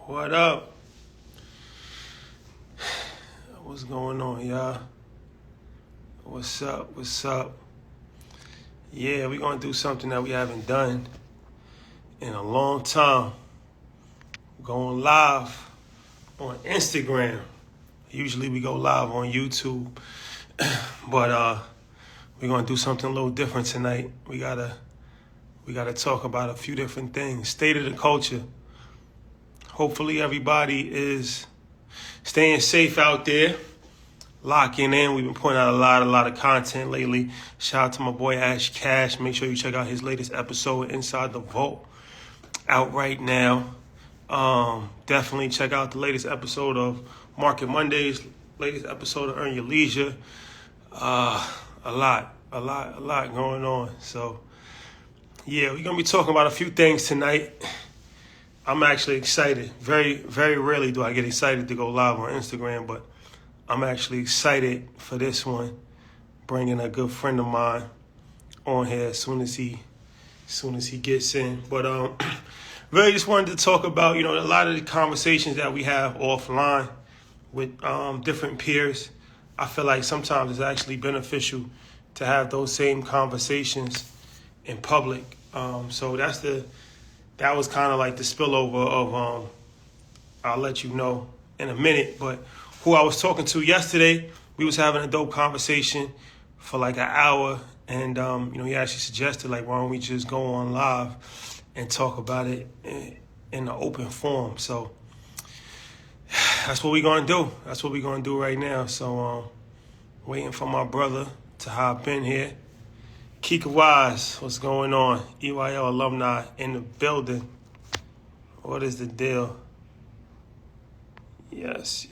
What up? What's going on, y'all? What's up? What's up? Yeah, we're going to do something that we haven't done in a long time. Going live on Instagram. Usually we go live on YouTube. But we're going to do something a little different tonight. We gotta talk about a few different things. State of the culture. Hopefully everybody is staying safe out there. Locking in. We've been putting out a lot of content lately. Shout out to my boy Ash Cash. Make sure you check out his latest episode, Inside the Vault, out right now. Definitely check out the latest episode of Market Mondays, latest episode of Earn Your Leisure. A lot going on. So yeah, we're gonna be talking about a few things tonight. I'm actually excited. Very, very rarely do I get excited to go live on Instagram, but I'm actually excited for this one. Bringing a good friend of mine on here as soon as he gets in. But really just wanted to talk about, a lot of the conversations that we have offline with different peers. I feel like sometimes it's actually beneficial to have those same conversations in public. So that was kind of like the spillover of I'll let you know in a minute, but who I was talking to yesterday, we was having a dope conversation for like an hour, and he actually suggested, like, why don't we just go on live and talk about it in the open forum. So that's what we're gonna do. That's what we're gonna do right now. So waiting for my brother to hop in here. Kika Wise, what's going on? EYL alumni in the building. What is the deal? Yes.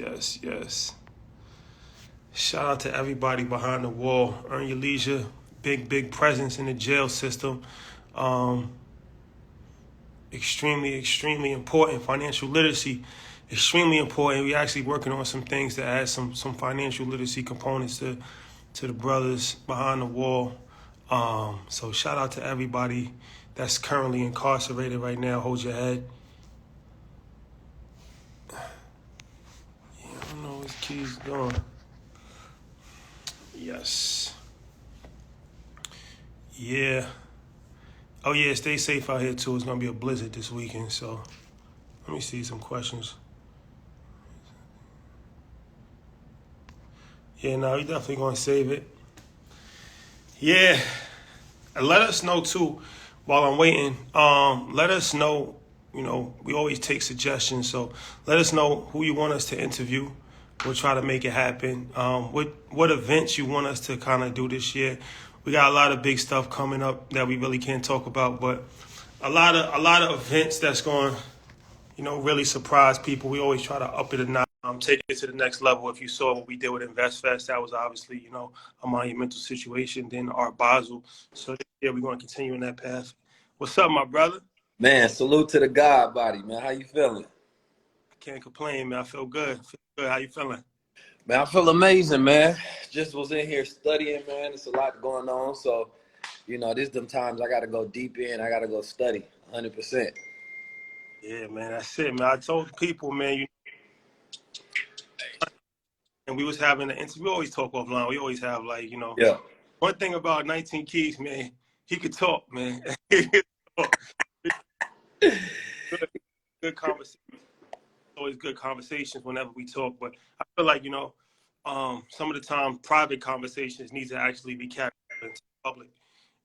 Shout out to everybody behind the wall. Earn Your Leisure, big presence in the jail system. Extremely important. Financial literacy, extremely important. We're actually working on some things that add some financial literacy components to the brothers behind the wall. So shout out to everybody that's currently incarcerated right now. Hold your head. I don't know where his keys going. Yes. Yeah. Oh yeah, stay safe out here too. It's gonna be a blizzard this weekend, so let me see some questions. Yeah, no, we definitely gonna save it. Yeah. And let us know too, while I'm waiting. Let us know, we always take suggestions, so let us know who you want us to interview. We'll try to make it happen. What events you want us to kind of do this year? We got a lot of big stuff coming up that we really can't talk about, but a lot of events that's going, really surprise people. We always try to up it a notch, take it to the next level. If you saw what we did with Invest Fest, that was obviously, a monumental situation. Then Art Basel. So yeah, we're going to continue in that path. What's up, my brother? Man, salute to the God body, man. How you feeling? Can't complain, man. I feel good. How you feeling? Man, I feel amazing, man. Just was in here studying, man. There's a lot going on. So, there's them times I got to go deep in. I got to go study 100%. Yeah, man. That's it, man. I told people, man, and we was having an interview. We always talk offline. We always have, like, Yeah. One thing about 19 Keys, man, he could talk, man. He could talk. Good conversation. Always good conversations whenever we talk, but I feel like some of the time private conversations need to actually be carried into public,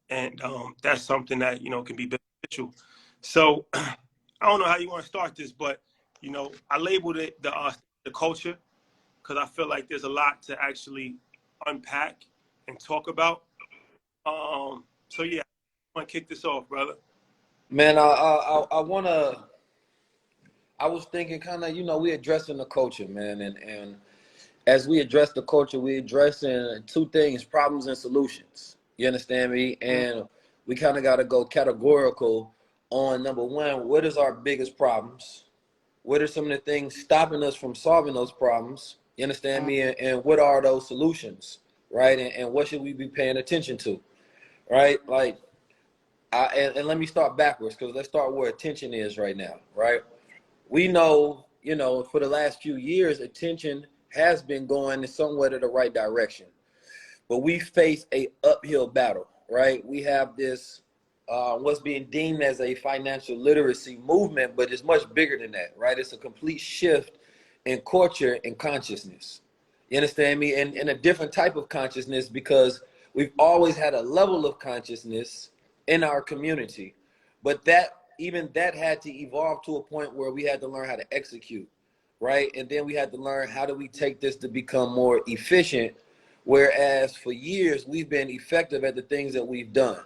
and that's something that can be beneficial. So I don't know how you want to start this, but I labeled it the culture, because I feel like there's a lot to actually unpack and talk about. So yeah, I want to kick this off, brother. Man, I want to. I was thinking kind of, we addressing the culture, man. And as we address the culture, we addressing two things, problems and solutions. You understand me? And we kind of got to go categorical on, number one, what is our biggest problems? What are some of the things stopping us from solving those problems? You understand me? And what are those solutions, right? And what should we be paying attention to, right? Like, and let me start backwards, because let's start where attention is right now, right? we know, you know, for the last few years, attention has been going somewhat in the right direction. But we face a uphill battle, right? We have this, what's being deemed as a financial literacy movement, but it's much bigger than that, right? It's a complete shift in culture and consciousness. You understand me? And a different type of consciousness, because we've always had a level of consciousness in our community, but even that had to evolve to a point where we had to learn how to execute, right? And then we had to learn, how do we take this to become more efficient, whereas for years we've been effective at the things that we've done.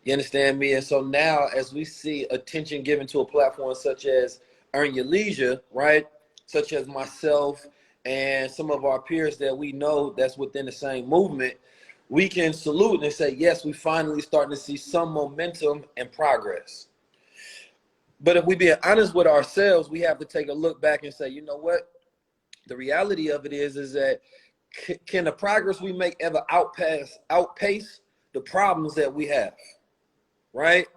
You understand me? And so now, as we see attention given to a platform such as Earn Your Leisure, right? Such as myself and some of our peers that we know that's within the same movement, we can salute and say, yes, we finally starting to see some momentum and progress. But if we be honest with ourselves, we have to take a look back and say, you know what? The reality of it is that can the progress we make ever outpace the problems that we have, right?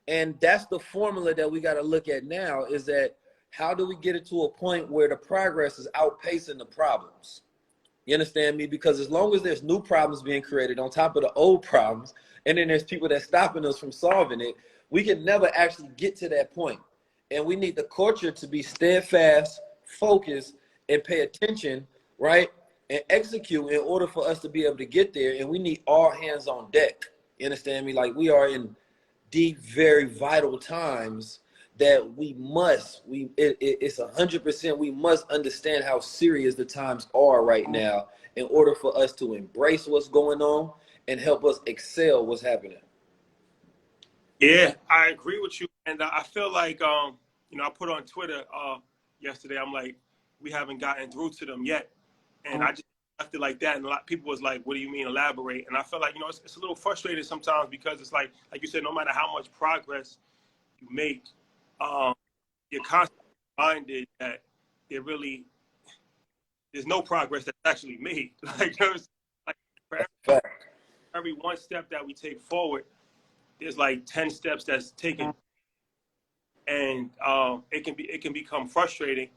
And that's the formula that we got to look at now, is that how do we get it to a point where the progress is outpacing the problems? You understand me? Because as long as there's new problems being created on top of the old problems, and then there's people that's stopping us from solving it, we can never actually get to that point. And we need the culture to be steadfast, focused, and pay attention, right? And execute in order for us to be able to get there. And we need all hands on deck. You understand me? Like, we are in deep, very vital times that it's 100%, we must understand how serious the times are right now in order for us to embrace what's going on and help us excel what's happening. Yeah, I agree with you. And I feel like, you know, I put on Twitter yesterday, I'm like, we haven't gotten through to them yet. And I just left it like that. And a lot of people was like, what do you mean elaborate? And I feel like, you know, it's a little frustrating sometimes, because it's like you said, no matter how much progress you make, you're constantly reminded that there's no progress that's actually made. Like, for every one step that we take forward, there's like 10 steps that's taken. And it can become frustrating,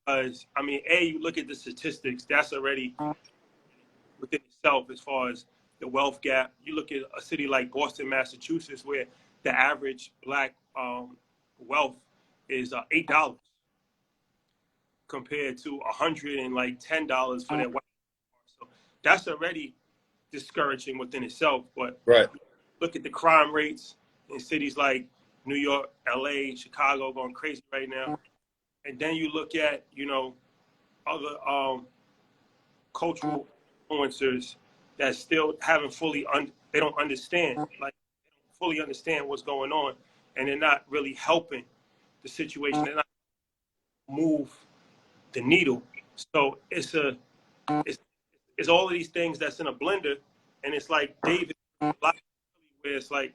because, I mean, you look at the statistics, that's already within itself as far as the wealth gap. You look at a city like Boston, Massachusetts, where the average black wealth is $8 compared to $110 for that white. So that's already discouraging within itself. But right, look at the crime rates in cities like New York, LA, Chicago, going crazy right now. And then you look at, you know, other cultural influencers that still haven't they don't understand, fully understand what's going on, and they're not really helping the situation. They're not move the needle. So it's all of these things that's in a blender, and it's like David, where it's like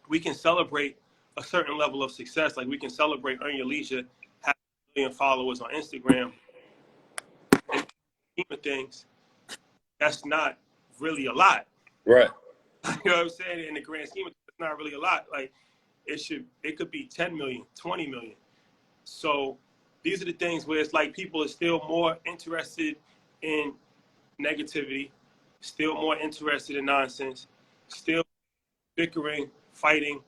we can celebrate a certain level of success, like we can celebrate Earn Your Leisure, have 1 million followers on Instagram, and things. That's not really a lot. right. You know what I'm saying? In the grand scheme, it's not really a lot. Like, it could be 10 million, 20 million. So these are the things where it's like people are still more interested in negativity, still more interested in nonsense, still bickering, fighting,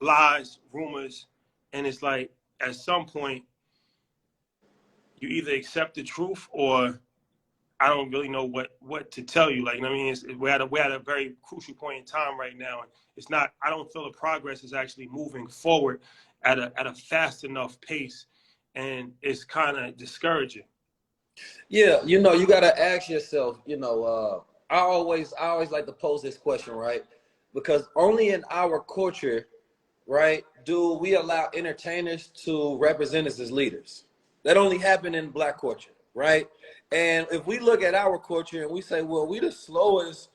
lies, rumors. And it's like, at some point, you either accept the truth, or I don't really know what to tell you. Like, I mean, we're at a very crucial point in time right now. And it's not, I don't feel the progress is actually moving forward at a fast enough pace. And it's kind of discouraging. Yeah, you know, you got to ask yourself, you know, I always like to pose this question, right? Because only in our culture, right, do we allow entertainers to represent us as leaders. That only happened in black culture, right? And if we look at our culture and we say, well, we the slowest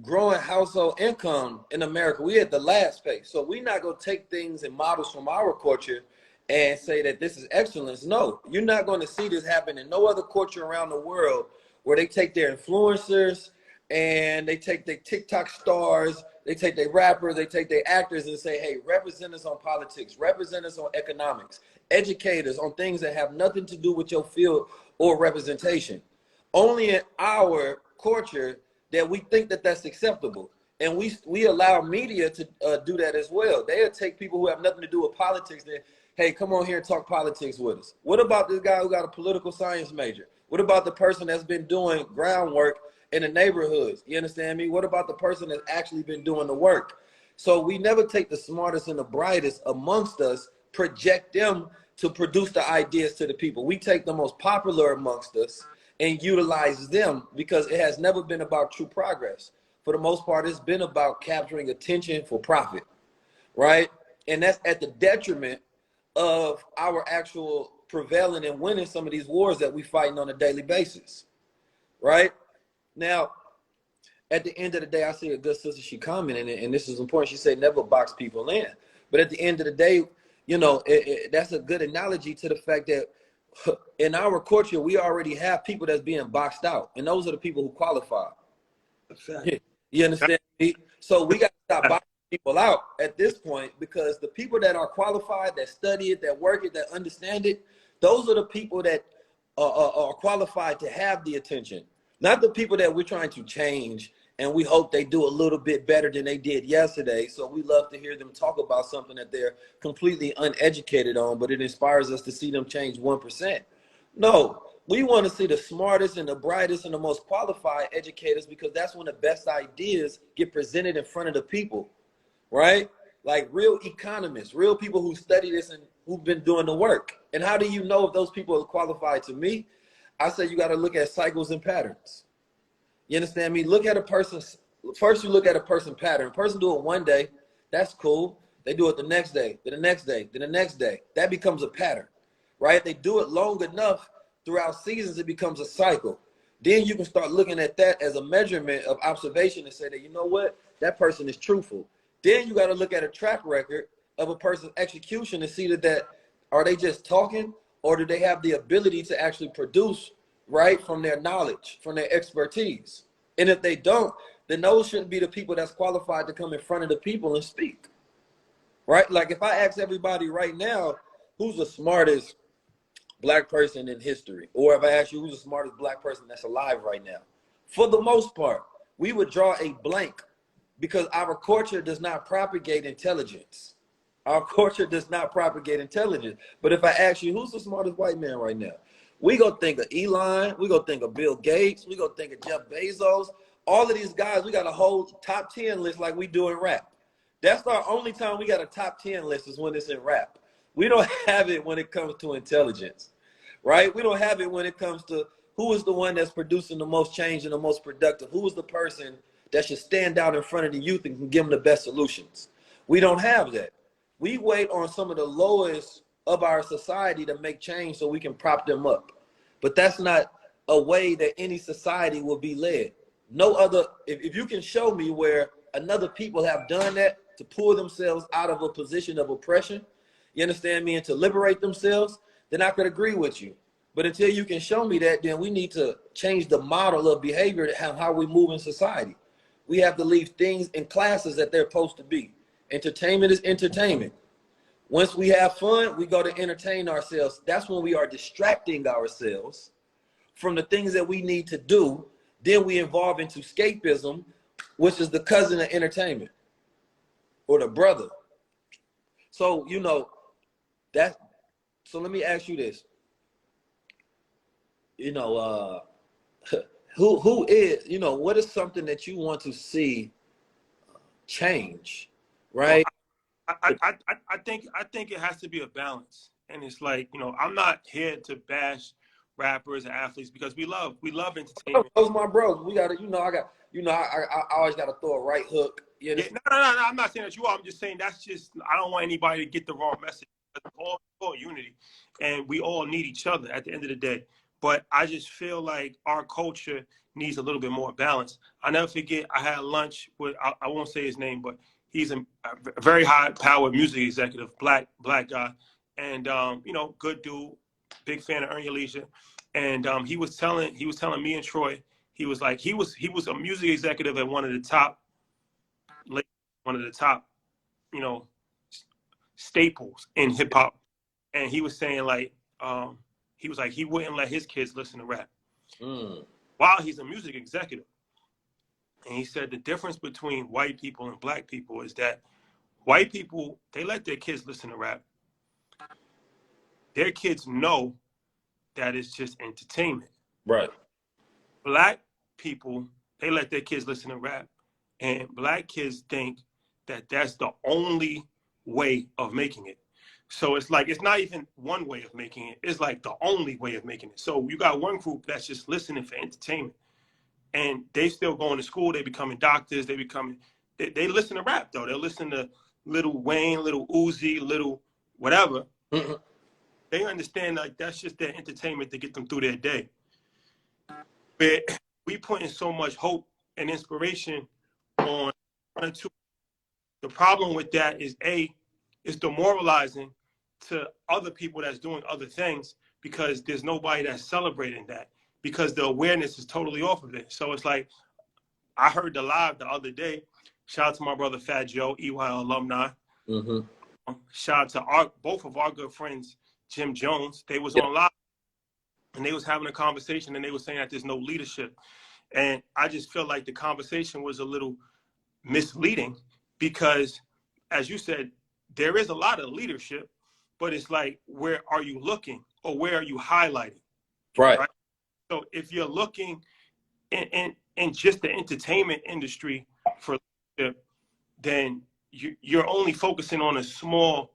growing household income in America, we at the last pace. So we're not going to take things and models from our culture and say that this is excellence. No, you're not going to see this happen in no other culture around the world, where they take their influencers and they take their TikTok stars, they take their rappers, they take their actors and say, hey, represent us on politics, represent us on economics, educate us on things that have nothing to do with your field or representation. Only in our culture that we think that that's acceptable. And we allow media to do that as well. They'll take people who have nothing to do with politics and, hey, come on here and talk politics with us. What about this guy who got a political science major? What about the person that's been doing groundwork in the neighborhoods? You understand me? What about the person that's actually been doing the work? So we never take the smartest and the brightest amongst us, project them to produce the ideas to the people. We take the most popular amongst us and utilize them, because it has never been about true progress. For the most part, it's been about capturing attention for profit, right? And that's at the detriment of our actual prevailing and winning some of these wars that we fighting on a daily basis, right? Now, at the end of the day, I see a good sister, she commented, and this is important. She said, never box people in. But at the end of the day, you know, that's a good analogy to the fact that in our culture, we already have people that's being boxed out, and those are the people who qualify. You understand me? So we got to stop boxing people out at this point, because the people that are qualified, that study it, that work it, that understand it, those are the people that are qualified to have the attention, not the people that we're trying to change and we hope they do a little bit better than they did yesterday. So we love to hear them talk about something that they're completely uneducated on, but it inspires us to see them change 1%. No, we want to see the smartest and the brightest and the most qualified educators, because that's when the best ideas get presented in front of the people, right? Like real economists, real people who study this and who've been doing the work. And how do you know if those people are qualified? To me, I say you got to look at cycles and patterns. You understand me? Look at a person's, first you look at a person pattern. A person do it one day, that's cool. They do it the next day, then the next day, then the next day. That becomes a pattern, right? They do it long enough throughout seasons, it becomes a cycle. Then you can start looking at that as a measurement of observation and say that, you know what, that person is truthful. Then you got to look at a track record of a person's execution to see that are they just talking, or do they have the ability to actually produce right from their knowledge, from their expertise? And if they don't, then those shouldn't be the people that's qualified to come in front of the people and speak, right? Like if I ask everybody right now, who's the smartest Black person in history? Or if I ask you who's the smartest Black person that's alive right now, for the most part, we would draw a blank, because our culture does not propagate intelligence. Our culture does not propagate intelligence. But if I ask you who's the smartest white man right now, we gonna think of Elon, we gonna think of Bill Gates, we gonna think of Jeff Bezos. All of these guys, we got a whole top 10 list like we do in rap. That's our only time we got a top 10 list, is when it's in rap. We don't have it when it comes to intelligence, right? We don't have it when it comes to who is the one that's producing the most change and the most productive. Who is the person that should stand out in front of the youth and can give them the best solutions? We don't have that. We wait on some of the lowest of our society to make change so we can prop them up. But that's not a way that any society will be led. No other, if you can show me where another people have done that to pull themselves out of a position of oppression, you understand me, and to liberate themselves, then I could agree with you. But until you can show me that, then we need to change the model of behavior to how we move in society. We have to leave things in classes that they're supposed to be. Entertainment is entertainment. Once we have fun, we go to entertain ourselves. That's when we are distracting ourselves from the things that we need to do. Then we evolve into escapism, which is the cousin of entertainment, or the brother. So, you know, so let me ask you this. You know, who is, you know, what is something that you want to see change, right? Well, I think it has to be a balance. And it's like, you know, I'm not here to bash rappers and athletes, because we love entertainment. Those my bros. We gotta, I always gotta throw a right hook. You know? Yeah, no, I'm not saying that you are. I'm just saying I don't want anybody to get the wrong message. It's all unity, and we all need each other at the end of the day. But I just feel like our culture needs a little bit more balance. I never forget, I had lunch with, I won't say his name, but he's a very high-powered music executive, black guy, and you know, good dude, big fan of Earn Your Leisure. And he was telling me and Troy, he was like he was a music executive at one of the top, you know, staples in hip hop, and he was saying like he wouldn't let his kids listen to rap while he's a music executive. And he said the difference between white people and black people is that white people, they let their kids listen to rap. Their kids know that it's just entertainment. Right. Black people, they let their kids listen to rap. And black kids think that that's the only way of making it. So it's like, it's not even one way of making it. It's like the only way of making it. So you got one group that's just listening for entertainment. And they still going to school. They becoming doctors. They listen to rap, though. They'll listen to Lil Wayne, Lil Uzi, Lil whatever. Mm-hmm. They understand like that's just their entertainment to get them through their day. But we putting so much hope and inspiration on two. The problem with that is it's demoralizing to other people that's doing other things because there's nobody that's celebrating that because the awareness is totally off of it. So it's like, I heard the live the other day. Shout out to my brother Fat Joe, EYL alumni. Mm-hmm. Shout out to both of our good friends, Jim Jones. They was on live and they was having a conversation and they were saying that there's no leadership. And I just feel like the conversation was a little misleading because, as you said, there is a lot of leadership, but it's like, where are you looking or where are you highlighting? Right? So if you're looking in just the entertainment industry for leadership, then you're only focusing on a small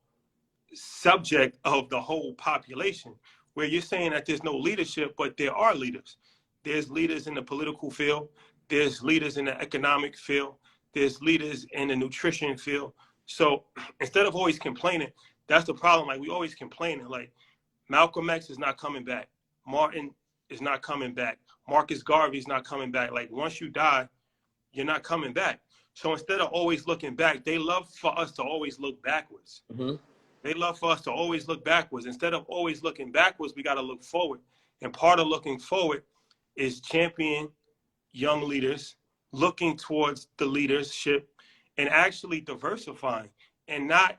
subject of the whole population, where you're saying that there's no leadership, but there are leaders. There's leaders in the political field. There's leaders in the economic field. There's leaders in the nutrition field. So instead of always complaining, that's the problem. Like, we always complaining. Like, Malcolm X is not coming back. Martin is not coming back. Marcus Garvey is not coming back. Like, once you die, you're not coming back. So instead of always looking back, they love for us to always look backwards. Mm-hmm. They love for us to always look backwards. Instead of always looking backwards, we got to look forward. And part of looking forward is championing young leaders, looking towards the leadership, and actually diversifying and not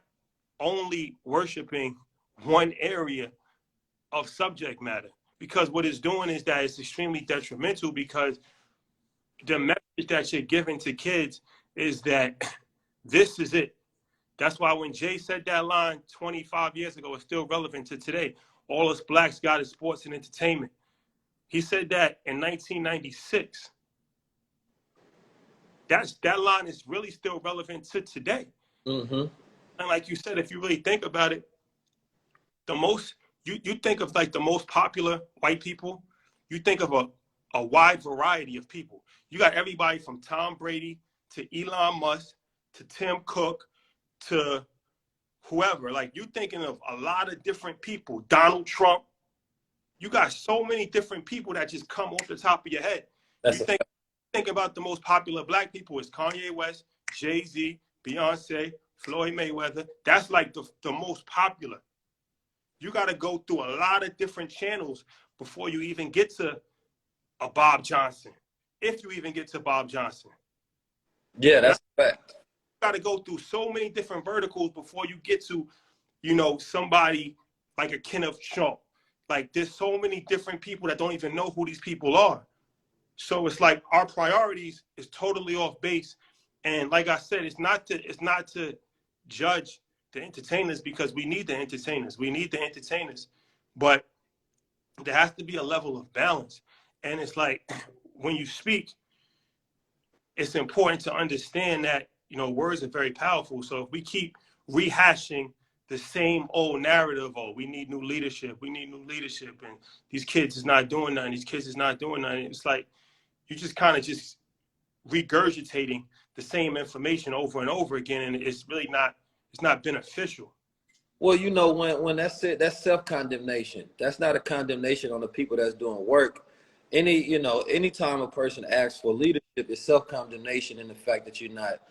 only worshiping one area of subject matter. Because what it's doing is that it's extremely detrimental, because the message that you're giving to kids is that this is it. That's why when Jay said that line 25 years ago, it's still relevant to today. All us blacks got is sports and entertainment. He said that in 1996. That line is really still relevant to today. Mm-hmm. And like you said, if you really think about it, you think of like the most popular white people, you think of a wide variety of people. You got everybody from Tom Brady to Elon Musk to Tim Cook to whoever. Like, you're thinking of a lot of different people. Donald Trump. You got so many different people that just come off the top of your head. Think about the most popular black people is Kanye West, Jay-Z, Beyonce, Floyd Mayweather. That's like the most popular. You got to go through a lot of different channels before you even get to a Bob Johnson. If you even get to Bob Johnson. Yeah, that's a fact. You got to go through so many different verticals before you get to, you know, somebody like a Kenneth Shaw. Like, there's so many different people that don't even know who these people are. So it's like our priorities is totally off base. And like I said, it's not to judge the entertainers, because we need the entertainers. We need the entertainers. But there has to be a level of balance. And it's like, when you speak, it's important to understand that, you know, words are very powerful. So if we keep rehashing the same old narrative, oh, we need new leadership, and these kids is not doing nothing, it's like, you just kind of just regurgitating the same information over and over again, and it's really not beneficial. Well, you know, when that's it, that's self-condemnation. That's not a condemnation on the people that's doing work. Anytime a person asks for leadership, it's self-condemnation in the fact that you're not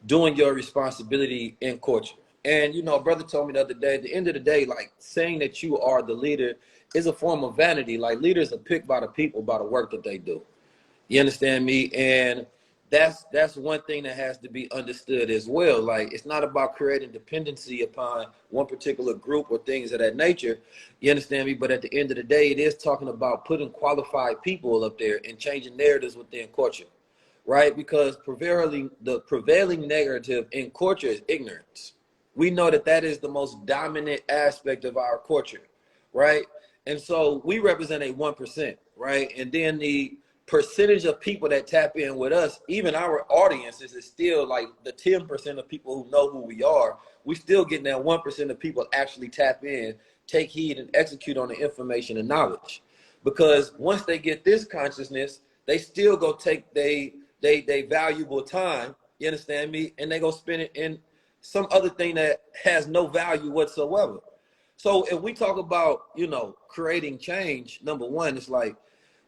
doing your responsibility in culture. And, you know, a brother told me the other day, at the end of the day, like, saying that you are the leader is a form of vanity. Like, leaders are picked by the people by the work that they do. You understand me? And that's one thing that has to be understood as well. Like, it's not about creating dependency upon one particular group or things of that nature. You understand me? But at the end of the day, it is talking about putting qualified people up there and changing narratives within culture, right? Because the prevailing narrative in culture is ignorance. We know that that is the most dominant aspect of our culture, right? And so we represent a 1%, right? And then the percentage of people that tap in with us, even our audiences, is still like the 10% of people who know who we are. We still getting that 1% of people actually tap in, take heed, and execute on the information and knowledge. Because once they get this consciousness, they still go take they valuable time, you understand me, and they go spend it in some other thing that has no value whatsoever. So if we talk about, creating change, number one, it's like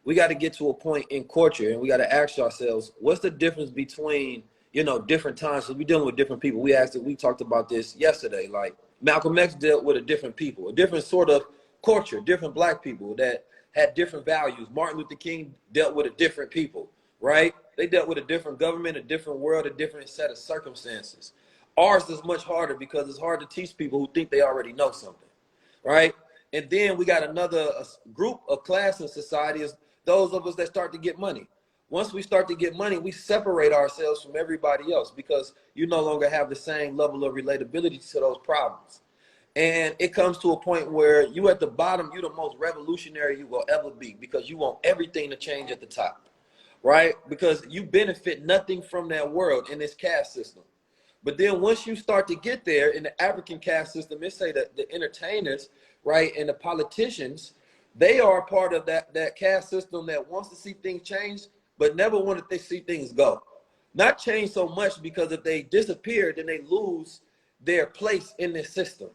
we got to get to a point in culture and we got to ask ourselves, what's the difference between, different times? So we're dealing with different people. We talked about this yesterday. Like, Malcolm X dealt with a different people, a different sort of culture, different black people that had different values. Martin Luther King dealt with a different people, right? They dealt with a different government, a different world, a different set of circumstances. Ours is much harder because it's hard to teach people who think they already know something, right? And then we got another group of class in society is those of us that start to get money. Once we start to get money, we separate ourselves from everybody else because you no longer have the same level of relatability to those problems. And it comes to a point where you at the bottom, you're the most revolutionary you will ever be because you want everything to change at the top, right? Because you benefit nothing from that world in this caste system. But then once you start to get there in the African caste system, they say that the entertainers, right, and the politicians, they are part of that caste system that wants to see things change, but never want to see things go. Not change so much because if they disappear, then they lose their place in this system.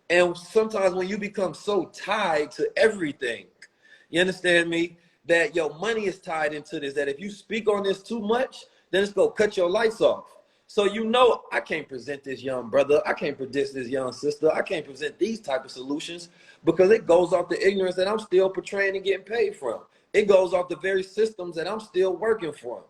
And sometimes when you become so tied to everything, you understand me, that your money is tied into this, that if you speak on this too much, then it's going to cut your lights off. So I can't present this young brother, I can't present this young sister, I can't present these type of solutions because it goes off the ignorance that I'm still portraying and getting paid from. It goes off the very systems that I'm still working from.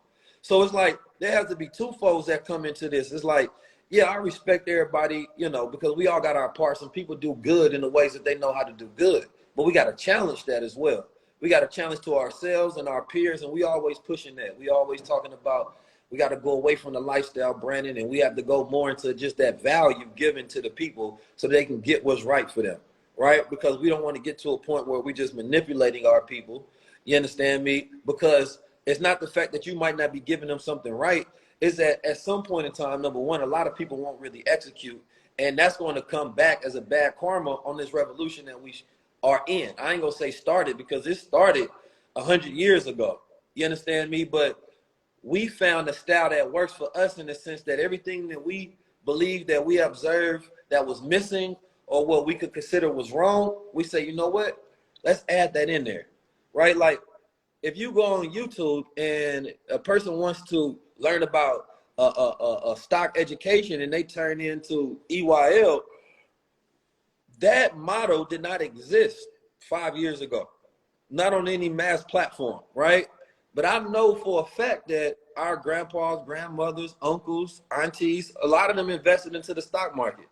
So it's like there has to be two folds that come into this. It's like, yeah, I respect everybody, because we all got our parts and people do good in the ways that they know how to do good. But we got to challenge that as well. We got to challenge to ourselves and our peers, and we always pushing that. We always talking about we got to go away from the lifestyle branding, and we have to go more into just that value given to the people so they can get what's right for them, right? Because we don't want to get to a point where we're just manipulating our people, you understand me? Because it's not the fact that you might not be giving them something right, is that at some point in time, number one, a lot of people won't really execute, and that's going to come back as a bad karma on this revolution that we are in. I ain't going to say started because it started 100 years ago, you understand me? But we found a style that works for us in the sense that everything that we believe that we observed that was missing or what we could consider was wrong, we say, you know what? Let's add that in there, right? Like if you go on YouTube and a person wants to learn about a stock education and they turn into EYL, that model did not exist 5 years ago, not on any mass platform, right? But I know for a fact that our grandpas, grandmothers, uncles, aunties, a lot of them invested into the stock market.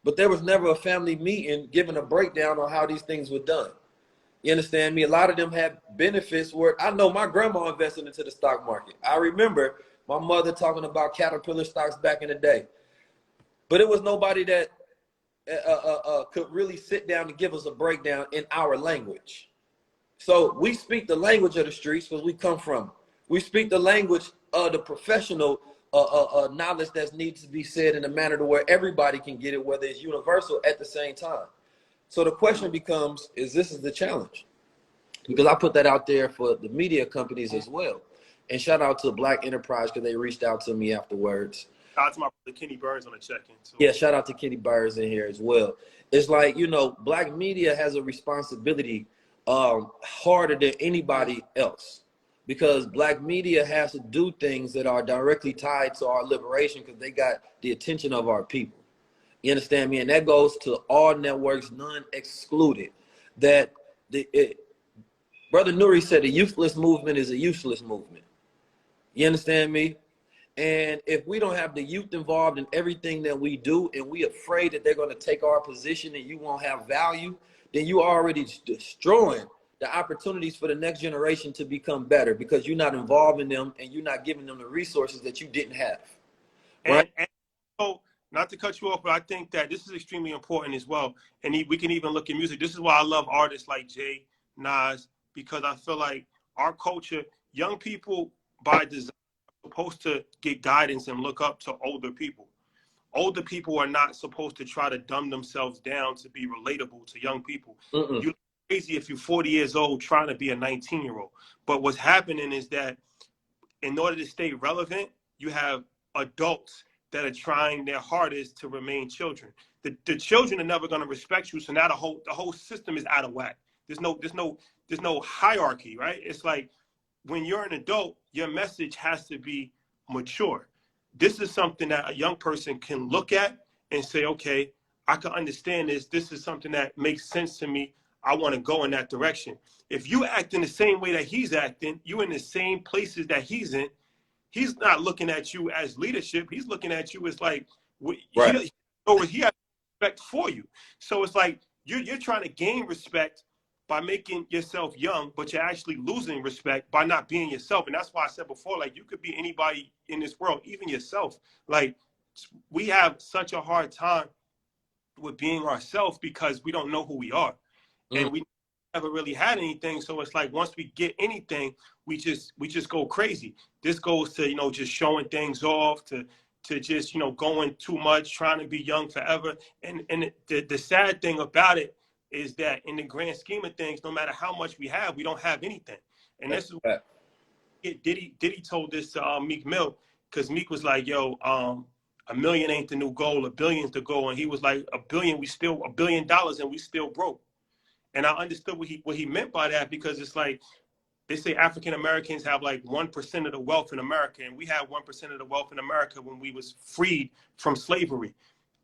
But there was never a family meeting giving a breakdown on how these things were done. You understand me? A lot of them had benefits where I know my grandma invested into the stock market. I remember my mother talking about Caterpillar stocks back in the day. But it was nobody that could really sit down and give us a breakdown in our language. So we speak the language of the streets because we come from it. We speak the language of the professional knowledge that needs to be said in a manner to where everybody can get it, whether it's universal at the same time. So the question becomes, this is the challenge? Because I put that out there for the media companies as well. And shout out to Black Enterprise because they reached out to me afterwards. Shout out to my brother Kenny Burns on the check-in too. Yeah, shout out to Kenny Burns in here as well. It's like, Black media has a responsibility harder than anybody else because Black media has to do things that are directly tied to our liberation because they got the attention of our people. You understand me? And that goes to all networks, none excluded. That Brother Nuri said the youthless movement is a useless movement. You understand me? And if we don't have the youth involved in everything that we do, and we afraid that they're going to take our position and you won't have value, then you already destroying the opportunities for the next generation to become better, because you're not involving them and you're not giving them the resources that you didn't have. Right? And so, not to cut you off, but I think that this is extremely important as well. And we can even look at music. This is why I love artists like Jay, Nas, because I feel like our culture, young people by design, are supposed to get guidance and look up to older people. Older people are not supposed to try to dumb themselves down to be relatable to young people. You're crazy if you're 40 years old trying to be a 19-year-old. But what's happening is that in order to stay relevant, you have adults that are trying their hardest to remain children. The children are never going to respect you, so now the whole system is out of whack. There's no hierarchy, right? It's like when you're an adult, your message has to be mature. This is something that a young person can look at and say, okay, I can understand this. This is something that makes sense to me. I want to go in that direction. If you act in the same way that he's acting, you in the same places that he's in, he's not looking at you as leadership. He's looking at you as like, Right. he has respect for you. So it's like you're trying to gain respect by making yourself young, but you're actually losing respect by not being yourself. And that's why I said before, like, you could be anybody in this world, even yourself. Like, we have such a hard time with being ourselves because we don't know who we are. And we never really had anything. So it's like once we get anything, we just go crazy. This goes to, just showing things off, to just, going too much, trying to be young forever. And the sad thing about it is that in the grand scheme of things, no matter how much we have, we don't have anything. And this is what Diddy told this to Meek Mill, because Meek was like, yo, $1 million ain't the new goal, $1 billion's the goal. And he was like, $1 billion and we still broke. And I understood what he meant by that, because it's like they say African Americans have like 1% of the wealth in America, and we had 1% of the wealth in America when we was freed from slavery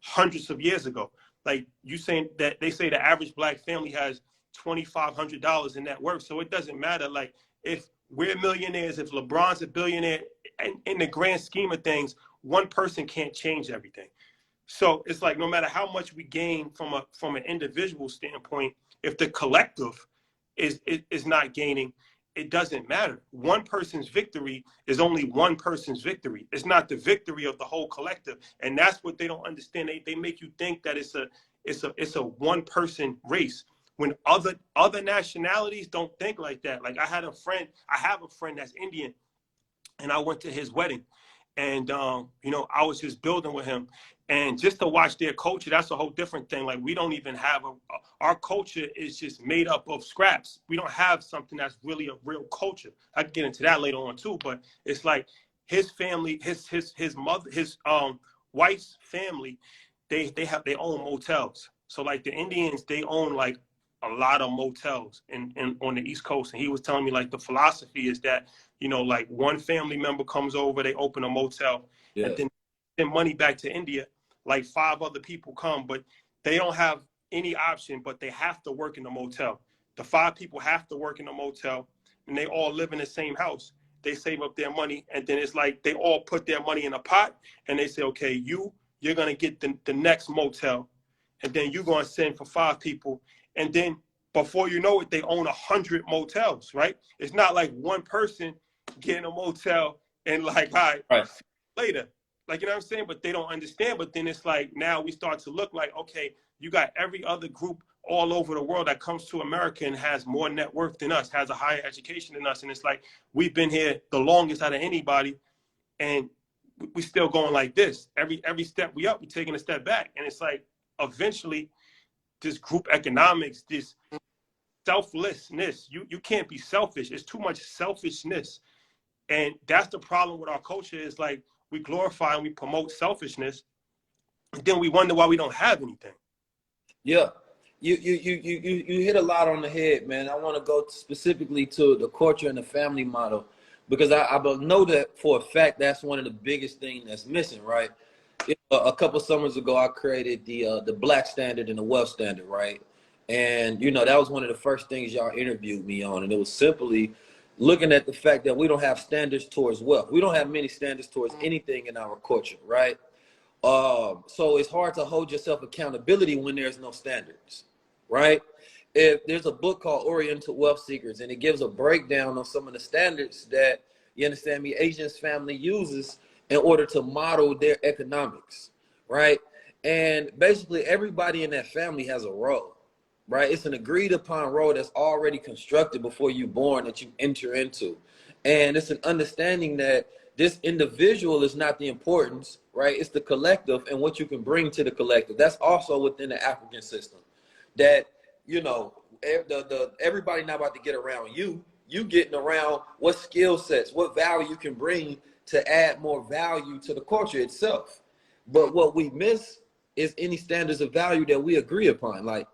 hundreds of years ago. Like you saying that they say the average black family has $2,500 in net worth, so it doesn't matter. Like if we're millionaires, if LeBron's a billionaire, in the grand scheme of things, one person can't change everything. So it's like no matter how much we gain from an individual standpoint, if the collective is not gaining, it doesn't matter. One person's victory is only one person's victory. It's not the victory of the whole collective, and that's what they don't understand. They make you think that it's a one person race, when other nationalities don't think like that. Like I have a friend that's Indian, and I went to his wedding, and I was just building with him, and just to watch their culture, that's a whole different thing. Like we don't even have our culture is just made up of scraps. We don't have something that's really a real culture. I can get into that later on too, but it's like his family, his mother, his wife's family, they own motels. So like the Indians, they own like a lot of motels in on the East Coast. And he was telling me like the philosophy is that, like one family member comes over, they open a motel, and then send money back to India. Like 5 other people come, but they don't have any option, but they have to work in the motel. The 5 people have to work in the motel, and they all live in the same house. They save up their money, and then it's like they all put their money in a pot, and they say, okay, you're going to get the next motel, and then you're going to send for 5 people. And then before you know it, they own 100 motels, right? It's not like one person getting a motel and like, all right. Later. Like, you know what I'm saying? But they don't understand. But then it's like now we start to look like, okay, you got every other group all over the world that comes to America and has more net worth than us, has a higher education than us. And it's like we've been here the longest out of anybody, and we still going like this. Every step we up, we're taking a step back. And it's like eventually this group economics, this selflessness, you can't be selfish. It's too much selfishness. And that's the problem with our culture, is like we glorify and we promote selfishness, and then we wonder why we don't have anything. Yeah, you hit a lot on the head, man. I want to go specifically to the culture and the family model, because I know that for a fact that's one of the biggest things that's missing, right? A couple summers ago, I created the Black Standard and the Wealth Standard, right? And that was one of the first things y'all interviewed me on, and it was simply looking at the fact that we don't have standards towards wealth. We don't have many standards towards anything in our culture, right? So it's hard to hold yourself accountability when there's no standards, right? If there's a book called Oriental Wealth Seekers, and it gives a breakdown on some of the standards that, you understand me, Asian's family uses in order to model their economics, right? And basically everybody in that family has a role, right? It's an agreed upon role that's already constructed before you're born that you enter into. And it's an understanding that this individual is not the importance, right? It's the collective and what you can bring to the collective. That's also within the African system. That, you know, everybody not about to get around you. You getting around what skill sets, what value you can bring to add more value to the culture itself. But what we miss is any standards of value that we agree upon. Like,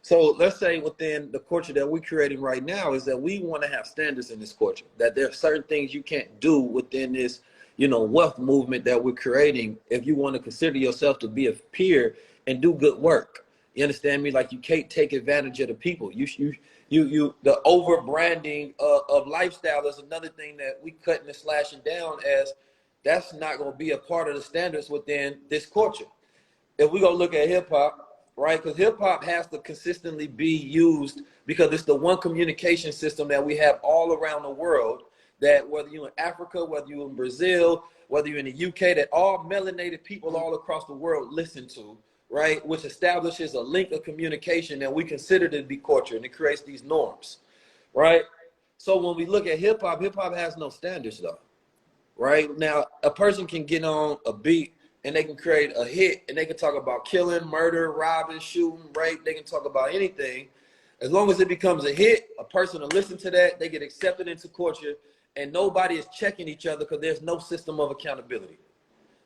so let's say within the culture that we're creating right now is that we want to have standards in this culture, that there are certain things you can't do within this, you know, wealth movement that we're creating if you want to consider yourself to be a peer and do good work. You understand me? Like, you can't take advantage of the people. The over branding of lifestyle is another thing that we cutting and slashing down, as that's not going to be a part of the standards within this culture. If we go look at hip hop, right? Because hip hop has to consistently be used because it's the one communication system that we have all around the world, that whether you're in Africa, whether you're in Brazil, whether you're in the UK, that all melanated people all across the world listen to, right? Which establishes a link of communication that we consider to be culture, and it creates these norms, right? So when we look at hip hop has no standards though, right? Now, a person can get on a beat and they can create a hit, and they can talk about killing, murder, robbing, shooting, rape. They can talk about anything. As long as it becomes a hit, a person will listen to that, they get accepted into culture, and nobody is checking each other because there's no system of accountability.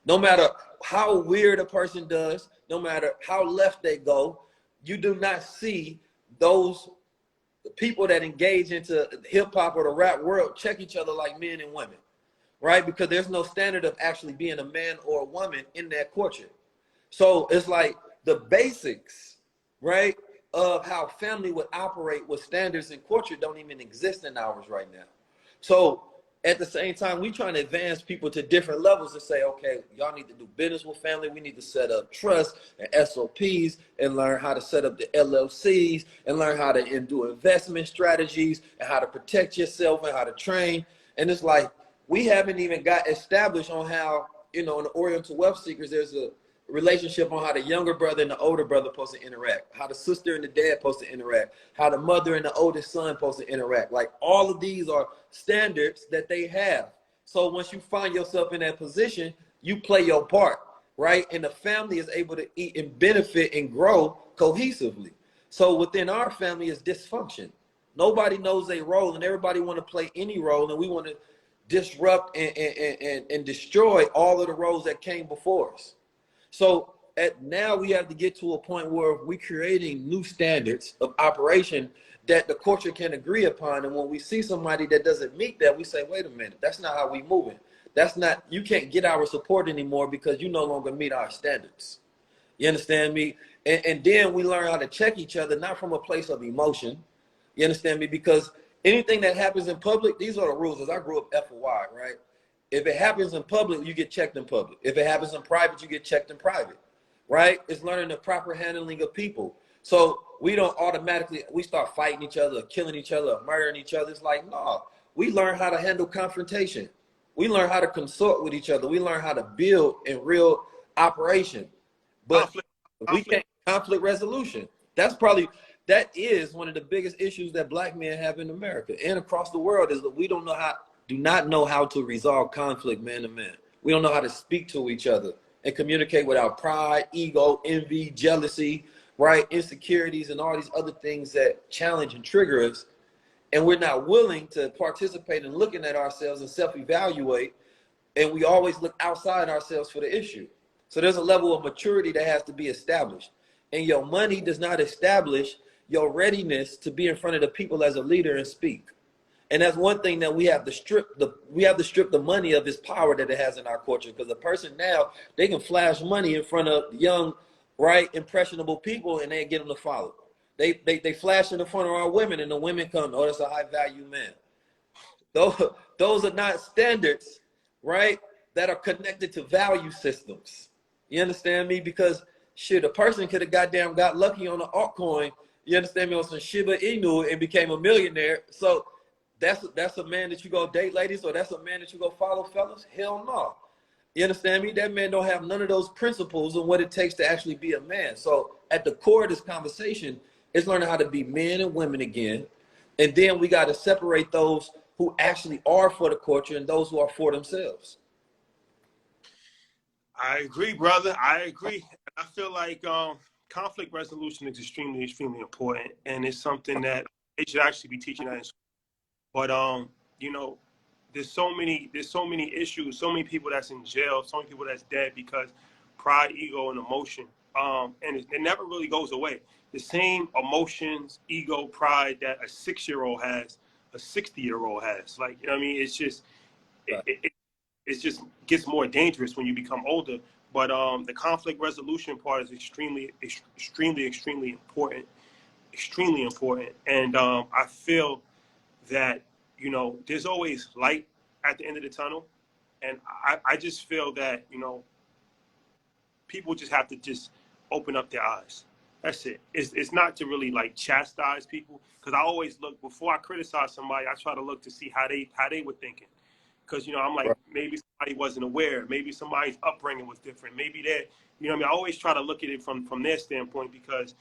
No matter how weird a person does, no matter how left they go, you do not see those people that engage into hip hop or the rap world check each other like men and women. Right? Because there's no standard of actually being a man or a woman in that culture. So it's like the basics, right, of how family would operate with standards and culture don't even exist in ours right now. So at the same time, we trying to advance people to different levels and say, okay, y'all need to do business with family. We need to set up trust and SOPs and learn how to set up the LLCs and learn how to do investment strategies and how to protect yourself and how to train. And it's like, we haven't even got established on how, you know, in the Oriental Wealth Seekers, there's a relationship on how the younger brother and the older brother supposed to interact, how the sister and the dad supposed to interact, how the mother and the oldest son supposed to interact. Like, all of these are standards that they have. So once you find yourself in that position, you play your part, right? And the family is able to eat and benefit and grow cohesively. So within our family is dysfunction. Nobody knows their role, and everybody want to play any role, and we want to disrupt and destroy all of the roles that came before us. So now we have to get to a point where we're creating new standards of operation that the culture can agree upon. And when we see somebody that doesn't meet that, we say, wait a minute, that's not how we moving. That's not, you can't get our support anymore because you no longer meet our standards. You understand me? And then we learn how to check each other, not from a place of emotion. You understand me? Because anything that happens in public, these are the rules. As I grew up FOI, right? If it happens in public, you get checked in public. If it happens in private, you get checked in private, right? It's learning the proper handling of people. So we don't automatically, we start fighting each other, or killing each other, or murdering each other. It's like, no, we learn how to handle confrontation. We learn how to consult with each other. We learn how to build in real operation. But we can't conflict resolution. That is one of the biggest issues that black men have in America and across the world, is that we do not know how to resolve conflict man to man. We don't know how to speak to each other and communicate without pride, ego, envy, jealousy, right? Insecurities, and all these other things that challenge and trigger us. And we're not willing to participate in looking at ourselves and self-evaluate. And we always look outside ourselves for the issue. So there's a level of maturity that has to be established. And your money does not establish your readiness to be in front of the people as a leader and speak. And that's one thing that we have to strip the money of its power that it has in our culture. Because the person now, they can flash money in front of young, right, impressionable people, and they get them to follow. They flash in the front of our women, and the women come, oh, that's a high value man. those are not standards, right? That are connected to value systems. You understand me? Because shit, a person could have goddamn got lucky on an altcoin. You understand me, on some Shiba Inu and became a millionaire. So that's a man that you go date, ladies, or that's a man that you go follow, fellas? Hell no. You understand me? That man don't have none of those principles and what it takes to actually be a man. So at the core of this conversation is learning how to be men and women again. And then we got to separate those who actually are for the culture and those who are for themselves. I agree, brother. I agree. I feel like conflict resolution is extremely, extremely important, and it's something that they should actually be teaching that in school. But you know, there's so many issues, so many people that's in jail, so many people that's dead because pride, ego, and emotion. And it never really goes away. The same emotions, ego, pride that a 6-year-old has, a 60-year-old has. Like, you know what I mean? It's just it just gets more dangerous when you become older. But the conflict resolution part is extremely, extremely important. Extremely important. And I feel that, you know, there's always light at the end of the tunnel. And I just feel that, you know, people just have to just open up their eyes. That's it. It's not to really like chastise people, because I always look, before I criticize somebody, I try to look to see how they were thinking. Because, you know, I'm like, maybe somebody wasn't aware, maybe somebody's upbringing was different, maybe that, you know what I mean? I always try to look at it from their standpoint, because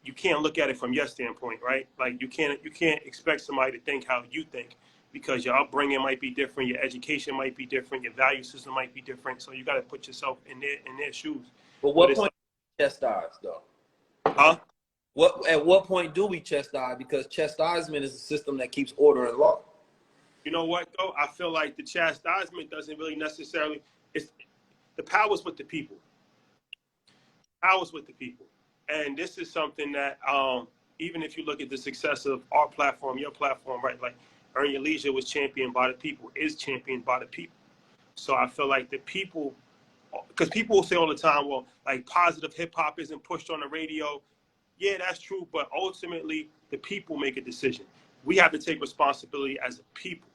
you can't look at it from your standpoint, right? Like you can't expect somebody to think how you think, because your upbringing might be different, your education might be different, your value system might be different. So you got to put yourself in their shoes. But what point do we chastise, though? Huh? At what point do we chastise? Because chastisement is a system that keeps order and law. You know what, though? I feel like the chastisement doesn't really necessarily, it's the power's with the people. Power's with the people. And this is something that even if you look at the success of our platform, your platform, right? Like Earn Your Leisure was championed by the people, is championed by the people. So I feel like the people, because people will say all the time, well, like positive hip hop isn't pushed on the radio. Yeah, that's true. But ultimately, the people make a decision. We have to take responsibility as a people.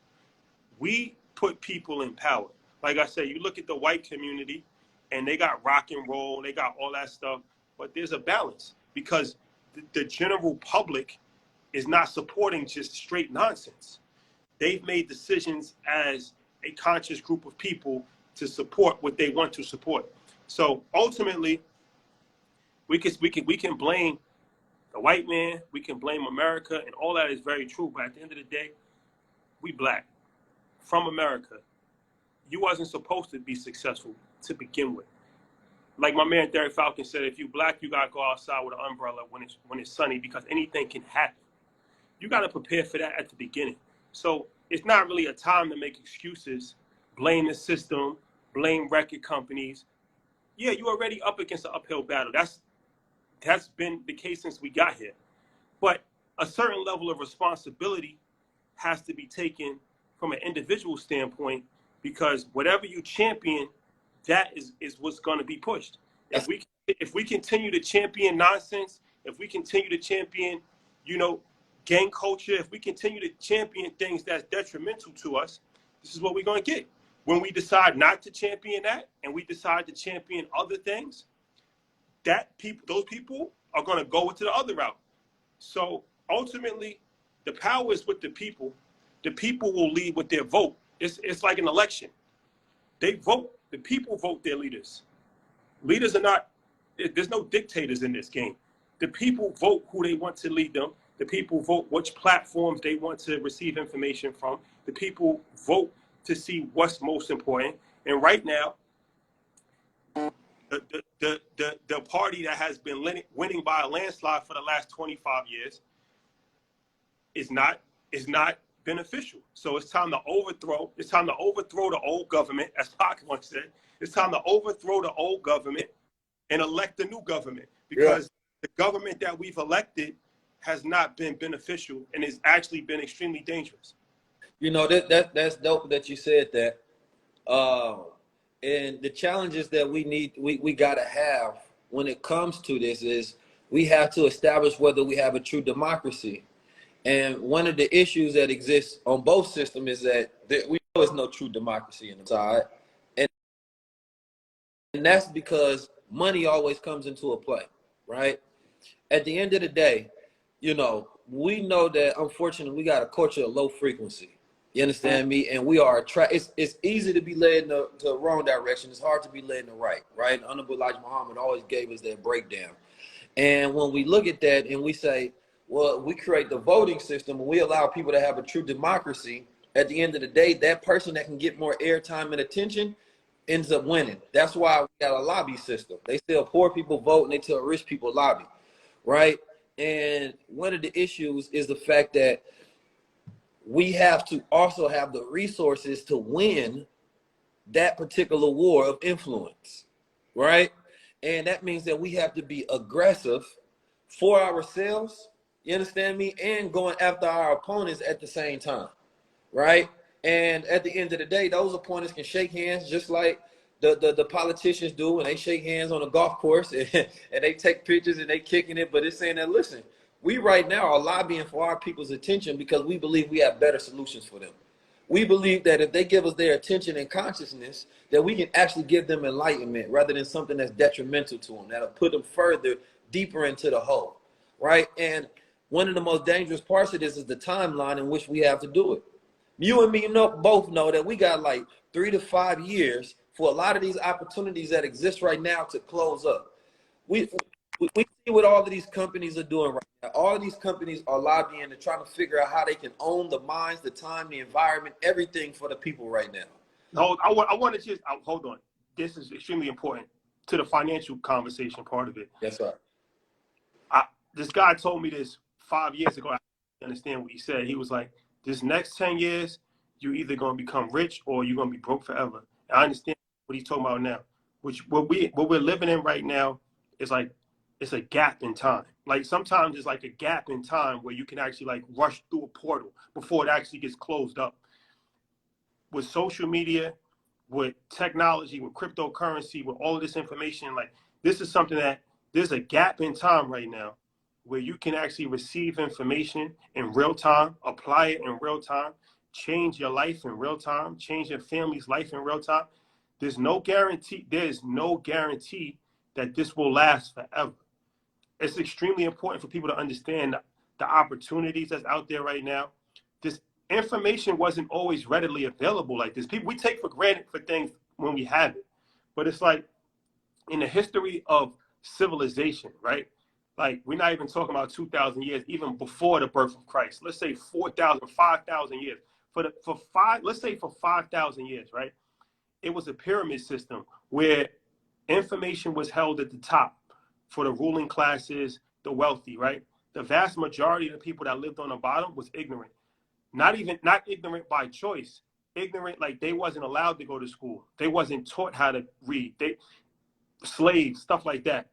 We put people in power. Like I said, you look at the white community and they got rock and roll, they got all that stuff, but there's a balance, because the general public is not supporting just straight nonsense. They've made decisions as a conscious group of people to support what they want to support. So ultimately, we can blame the white man, we can blame America, and all that is very true. But at the end of the day, we black from America. You wasn't supposed to be successful to begin with. Like my man Derek Falcon said, if you black, you gotta go outside with an umbrella when it's sunny, because anything can happen. You gotta prepare for that at the beginning. So it's not really a time to make excuses, blame the system, blame record companies. Yeah, you're already up against an uphill battle. That's been the case since we got here. But a certain level of responsibility has to be taken from an individual standpoint, because whatever you champion, that is what's going to be pushed. If we continue to champion nonsense, if we continue to champion, you know, gang culture, if we continue to champion things that's detrimental to us, this is what we're going to get. When we decide not to champion that, and we decide to champion other things, those people are going to go into the other route. So ultimately, the power is with the people. The people will lead with their vote. It's like an election. They vote. The people vote their leaders. Leaders are not, there's no dictators in this game. The people vote who they want to lead them. The people vote which platforms they want to receive information from. The people vote to see what's most important. And right now, the party that has been winning by a landslide for the last 25 years is not beneficial. So it's time to overthrow. It's time to overthrow the old government, as Pac once said. It's time to overthrow the old government and elect a new government, because the government that we've elected has not been beneficial and has actually been extremely dangerous. You know, that's dope that you said that. And the challenges that we got to have when it comes to this is we have to establish whether we have a true democracy. And one of the issues that exists on both systems is that we know there's no true democracy in the side. And that's because money always comes into a play, right? At the end of the day, we know that unfortunately we got a culture of low frequency. You understand me? And we are it's easy to be led in the wrong direction. It's hard to be led in the right, right? Honorable Elijah Muhammad always gave us that breakdown. And when we look at that and we say, well, we create the voting system and we allow people to have a true democracy, at the end of the day, that person that can get more airtime and attention ends up winning. That's why we got a lobby system. They tell poor people vote and they tell rich people lobby, right? And one of the issues is the fact that we have to also have the resources to win that particular war of influence, right? And that means that we have to be aggressive for ourselves, you understand me, and going after our opponents at the same time, right? And at the end of the day, those opponents can shake hands just like the politicians do when they shake hands on a golf course and they take pictures and they kicking it, but it's saying that, listen, we right now are lobbying for our people's attention because we believe we have better solutions for them. We believe that if they give us their attention and consciousness, that we can actually give them enlightenment rather than something that's detrimental to them, that'll put them further, deeper into the hole, right? And one of the most dangerous parts of this is the timeline in which we have to do it. You and me both know that we got like 3 to 5 years for a lot of these opportunities that exist right now to close up. We see what all of these companies are doing right now. All of these companies are lobbying and trying to figure out how they can own the minds, the time, the environment, everything for the people right now. I want to just hold on. This is extremely important to the financial conversation part of it. Yes, sir. This guy told me this 5 years ago. I understand what he said. He was like, this next 10 years, you're either going to become rich or you're going to be broke forever. And I understand what he's talking about now. What we're living in right now is like, it's a gap in time. Like sometimes it's like a gap in time where you can actually like rush through a portal before it actually gets closed up. With social media, with technology, with cryptocurrency, with all of this information, like this is something that there's a gap in time right now where you can actually receive information in real time, apply it in real time, change your life in real time, change your family's life in real time. There's no guarantee that this will last forever. It's extremely important for people to understand the opportunities that's out there right now. This information wasn't always readily available like this. We take for granted for things when we have it. But it's like in the history of civilization, right? Like we're not even talking about 2,000 years, even before the birth of Christ. Let's say 4,000, 5,000 years. Let's say for 5,000 years, right? It was a pyramid system where information was held at the top for the ruling classes, the wealthy, right? The vast majority of the people that lived on the bottom was ignorant. Not ignorant by choice. Ignorant, like they wasn't allowed to go to school. They wasn't taught how to read. Slaves, stuff like that.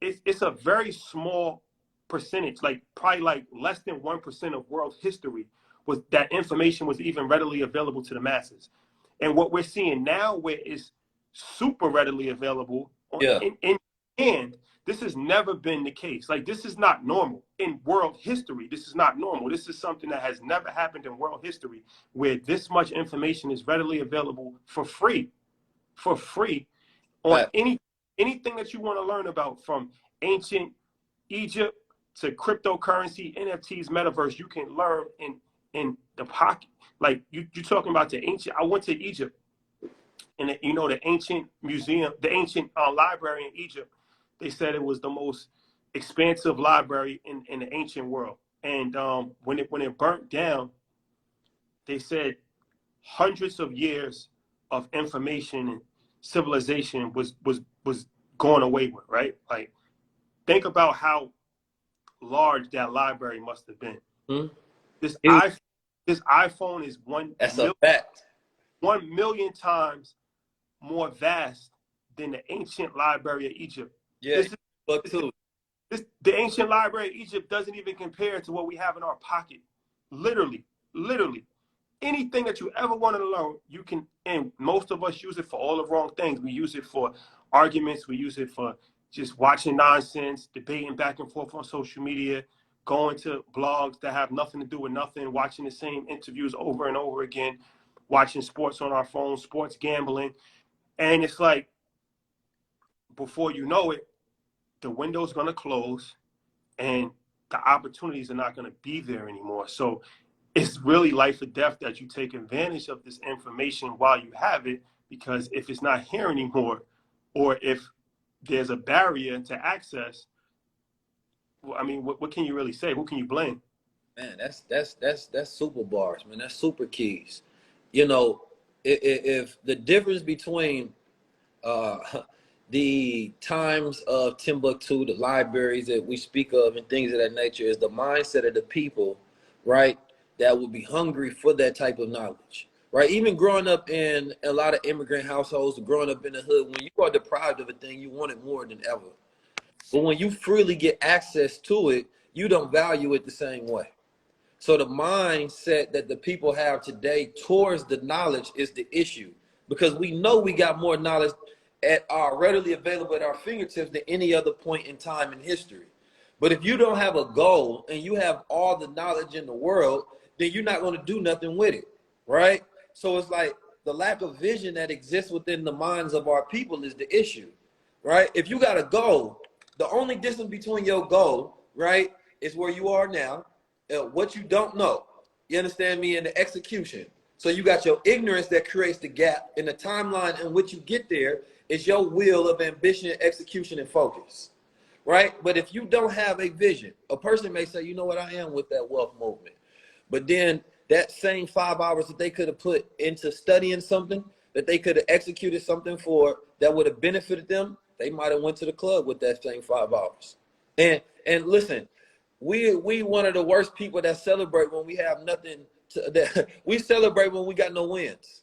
It's a very small percentage, like probably like less than 1% of world history was that information was even readily available to the masses. And what we're seeing now, where it's super readily available in hand, this has never been the case. Like this is not normal in world history. This is not normal. This is something that has never happened in world history, where this much information is readily available for free on anything that you want to learn about, from ancient Egypt to cryptocurrency, NFTs, metaverse. You can learn in the pocket. Like you're talking about the ancient. I went to Egypt, and the ancient museum, the ancient library in Egypt. They said it was the most expansive library in the ancient world. And when it burnt down, they said hundreds of years of information and civilization was going away with, right? Like, think about how large that library must have been. Mm-hmm. This iPhone is 1 million times more vast than the ancient library of Egypt. Yeah, the ancient library of Egypt doesn't even compare to what we have in our pocket. Literally. Anything that you ever want to learn, you can, and most of us use it for all the wrong things. We use it for arguments. We use it for just watching nonsense, debating back and forth on social media. going to blogs that have nothing to do with nothing, watching the same interviews over and over again, watching sports on our phones, sports gambling. And it's like, before you know it, the window's going to close and the opportunities are not going to be there anymore. So it's really life or death that you take advantage of this information while you have it, because if it's not here anymore, or if there's a barrier to access, well, I mean, what can you really say? Who can you blame? Man, that's super bars, man. That's super keys. You know, if the difference between uh, the times of Timbuktu, the libraries that we speak of, and things of that nature, is the mindset of the people, right? That would be hungry for that type of knowledge, right? Even growing up in a lot of immigrant households, growing up in the hood, when you are deprived of a thing, you want it more than ever. But when you freely get access to it, you don't value it the same way. So the mindset that the people have today towards the knowledge is the issue, because we know we got more knowledge at our readily available at our fingertips than any other point in time in history. But if you don't have a goal and you have all the knowledge in the world, then you're not going to do nothing with it, right? So it's like the lack of vision that exists within the minds of our people is the issue, right? If you got a goal, the only distance between your goal, right, is where you are now, what you don't know. You understand me? And the execution. So you got your ignorance that creates the gap, and the timeline in which you get there is your will of ambition, execution, and focus, right? But if you don't have a vision, a person may say, you know what, I am with that wealth movement. But then that same 5 hours that they could have put into studying something, that they could have executed something for that would have benefited them, they might have went to the club with that same 5 hours. And listen, we one of the worst people that celebrate when we have nothing to, we celebrate when we got no wins.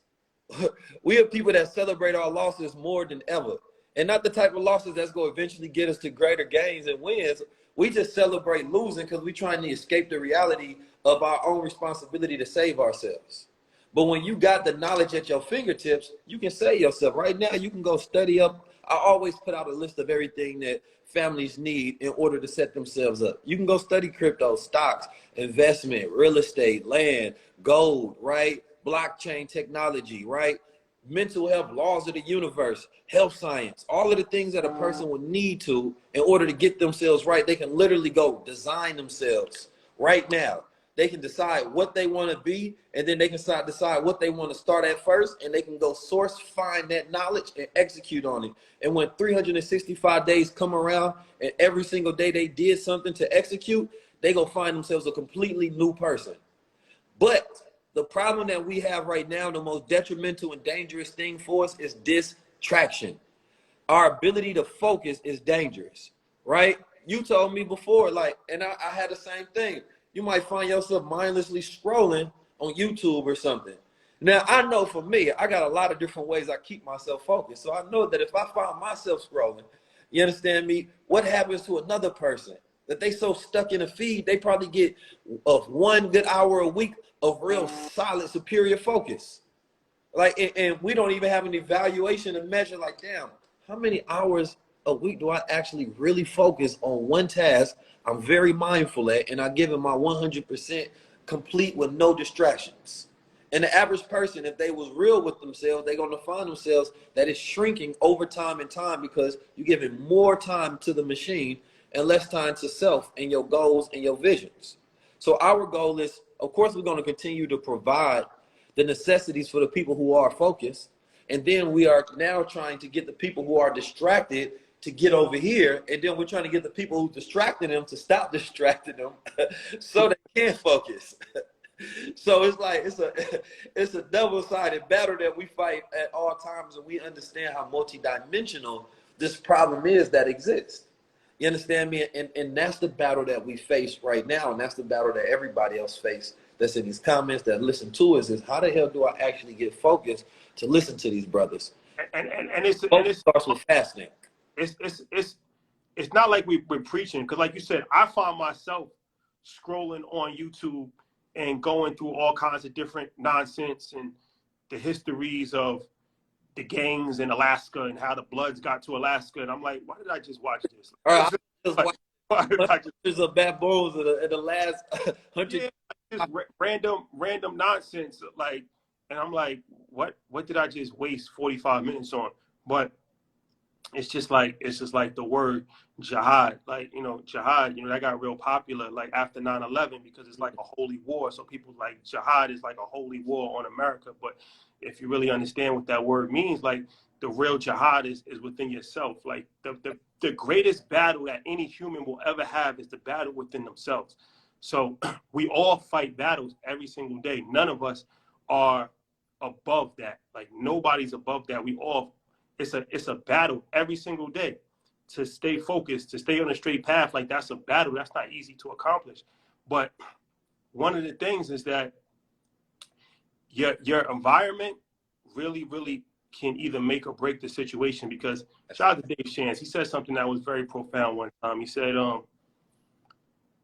We are people that celebrate our losses more than ever. And not the type of losses that's going to eventually get us to greater gains and wins. We just celebrate losing because we're trying to escape the reality of our own responsibility to save ourselves. But when you got the knowledge at your fingertips, you can save yourself. Right now, you can go study up. I always put out a list of everything that families need in order to set themselves up. You can go study crypto, stocks, investment, real estate, land, gold, right? Blockchain technology, right? Mental health, laws of the universe, health science, all of the things that a person would need to in order to get themselves right. They can literally go design themselves right now. They can decide what they want to be, and then they can decide what they want to start at first, and they can go source, find that knowledge, and execute on it. And when 365 days come around, and every single day they did something to execute, they go find themselves a completely new person. But the problem that we have right now, the most detrimental and dangerous thing for us is distraction. Our ability to focus is dangerous, right? You told me before, like, and I had the same thing. You might find yourself mindlessly scrolling on YouTube or something. Now, I know for me, I got a lot of different ways I keep myself focused. So I know that if I find myself scrolling, you understand me, what happens to another person? That they so stuck in a feed, they probably get of 1 good hour a week of real solid, superior focus. Like, and we don't even have an evaluation to measure, like, damn, how many hours a week do I actually really focus on one task I'm very mindful at, and I give it my 100% complete with no distractions? And the average person, if they was real with themselves, they're going to find themselves that is shrinking over time and time, because you're giving more time to the machine and less time to self and your goals and your visions. So our goal is, of course, we're going to continue to provide the necessities for the people who are focused. And then we are now trying to get the people who are distracted to get over here. And then we're trying to get the people who distracted them to stop distracting them so they can focus. So it's like, it's a double-sided battle that we fight at all times. And we understand how multidimensional this problem is that exists. You understand me? And that's the battle that we face right now. And that's the battle that everybody else face that's in these comments that listen to us, is how the hell do I actually get focused to listen to these brothers? And it's Starts with fasting. It's not like we're preaching, because like you said, I find myself scrolling on YouTube and going through all kinds of different nonsense and the histories of the gangs in Alaska and how the Bloods got to Alaska, and I'm like, why did I just watch this? All right, I just watched Hundreds of baboons in the last 100. Yeah, just random nonsense. Like, and I'm like, what did I just waste 45 minutes on? But it's just like the word jihad, like, jihad, that got real popular like after 9/11 because it's like a holy war. So people like jihad is like a holy war on America. But if you really understand what that word means, like the real jihad is within yourself. Like the greatest battle that any human will ever have is the battle within themselves. So we all fight battles every single day. None of us are above that. Like nobody's above that. We all it's a battle every single day to stay focused, to stay on a straight path. Like that's a battle. That's not easy to accomplish. But one of the things is that your environment really, really can either make or break the situation. Because shout out to Dave Chance. He said something that was very profound one time. He said,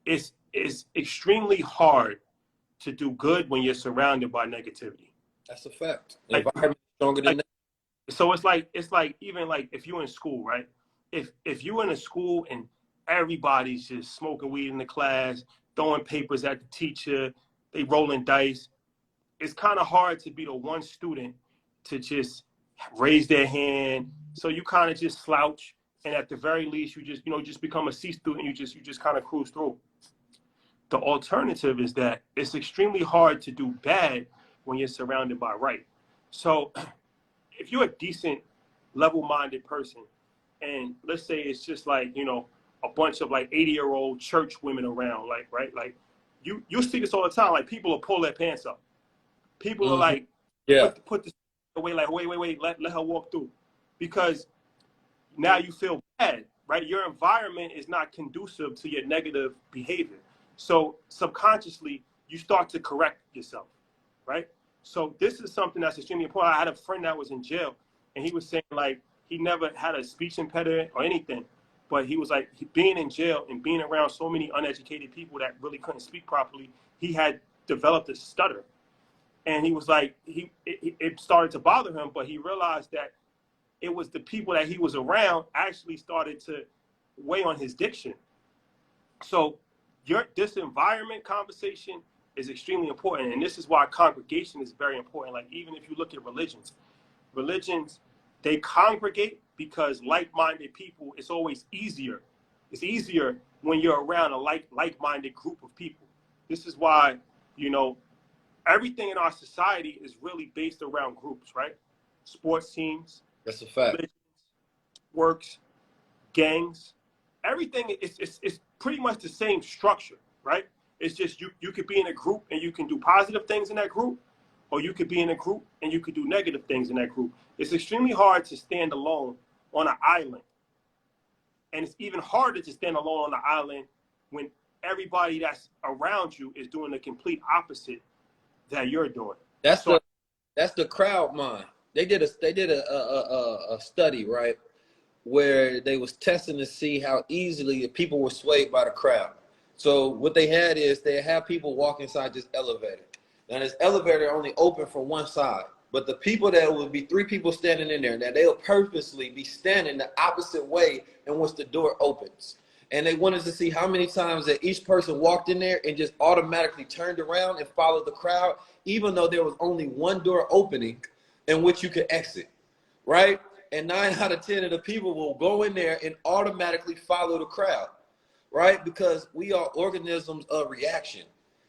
it's extremely hard to do good when you're surrounded by negativity. That's a fact. The environment is stronger than that. So it's like even like if you're in school, right? If you're in a school and everybody's just smoking weed in the class, throwing papers at the teacher, they rolling dice, it's kind of hard to be the one student to just raise their hand. So you kind of just slouch, and at the very least, you just become a C student. You just kind of cruise through. The alternative is that it's extremely hard to do bad when you're surrounded by right. So if you're a decent, level-minded person, and let's say it's just like, a bunch of like 80-year-old church women around, like, right? Like you see this all the time. Like people will pull their pants up. People are like, put this away, like, wait, let her walk through. Because now you feel bad, right? Your environment is not conducive to your negative behavior. So subconsciously, you start to correct yourself, right? So this is something that's extremely important. I had a friend that was in jail, and he was saying like he never had a speech impediment or anything, but he was like being in jail and being around so many uneducated people that really couldn't speak properly, he had developed a stutter. And he was like, it started to bother him, but he realized that it was the people that he was around actually started to weigh on his diction. So this environment conversation is extremely important. And this is why congregation is very important. Like, even if you look at religions, they congregate because like-minded people, it's always easier. It's easier when you're around a like-minded group of people. This is why, everything in our society is really based around groups, right? Sports teams. That's a fact. Religions, works, gangs, everything is pretty much the same structure, right? It's just you could be in a group and you can do positive things in that group, or you could be in a group and you could do negative things in that group. It's extremely hard to stand alone on an island. And it's even harder to stand alone on the island when everybody that's around you is doing the complete opposite that you're doing. That's the crowd mind. They did a study, right, where they was testing to see how easily people were swayed by the crowd. So what they had is they have people walk inside this elevator. Now this elevator only open from one side, but the people that would be 3 people standing in there, now they'll purposely be standing the opposite way in which the door opens. And they wanted to see how many times that each person walked in there and just automatically turned around and followed the crowd, even though there was only one door opening in which you could exit, right? And 9 out of 10 of the people will go in there and automatically follow the crowd, right? Because we are organisms of reaction.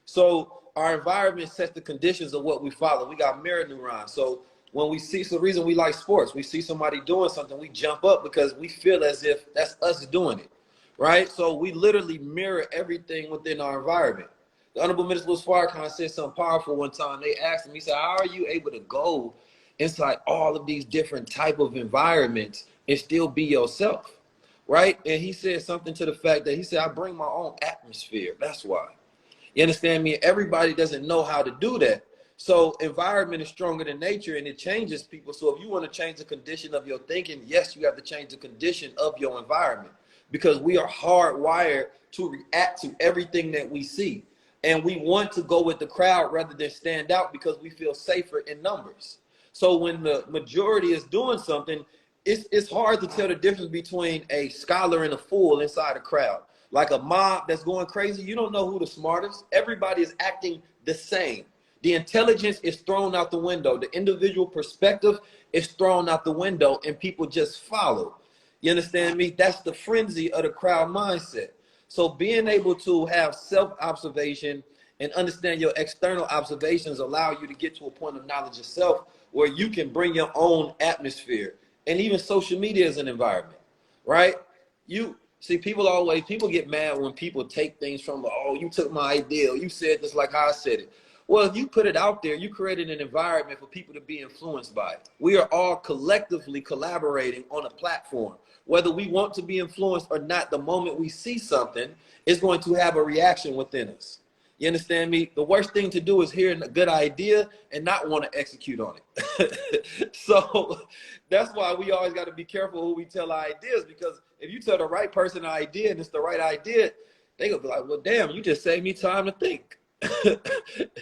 So our environment sets the conditions of what we follow. We got mirror neurons. So when we see, it's the reason we like sports. We see somebody doing something, we jump up because we feel as if that's us doing it, right? So we literally mirror everything within our environment. The Honorable Minister Louis Farrakhan said something powerful one time. They asked him, he said, how are you able to go inside all of these different type of environments and still be yourself, right? And he said something to the fact that he said, I bring my own atmosphere. That's why. You understand me? Everybody doesn't know how to do that. So environment is stronger than nature, and it changes people. So if you want to change the condition of your thinking, yes, you have to change the condition of your environment, because we are hardwired to react to everything that we see. And we want to go with the crowd rather than stand out because we feel safer in numbers. So when the majority is doing something, it's hard to tell the difference between a scholar and a fool inside a crowd. like a mob that's going crazy, you don't know who the smartest. Everybody is acting the same. The intelligence is thrown out the window. The individual perspective is thrown out the window, and people just follow. You understand me? That's the frenzy of the crowd mindset. So being able to have self-observation and understand your external observations allow you to get to a point of knowledge yourself where you can bring your own atmosphere. And even social media is an environment, right? You see, people get mad when people take things from, oh, you took my idea, or you said this like how I said it. Well, if you put it out there, you created an environment for people to be influenced by it. We are all collectively collaborating on a platform. Whether we want to be influenced or not, the moment we see something, it's going to have a reaction within us. You understand me? The worst thing to do is hear a good idea and not want to execute on it. So that's why we always got to be careful who we tell our ideas, because if you tell the right person an idea and it's the right idea, they gonna be like, well, damn, you just saved me time to think.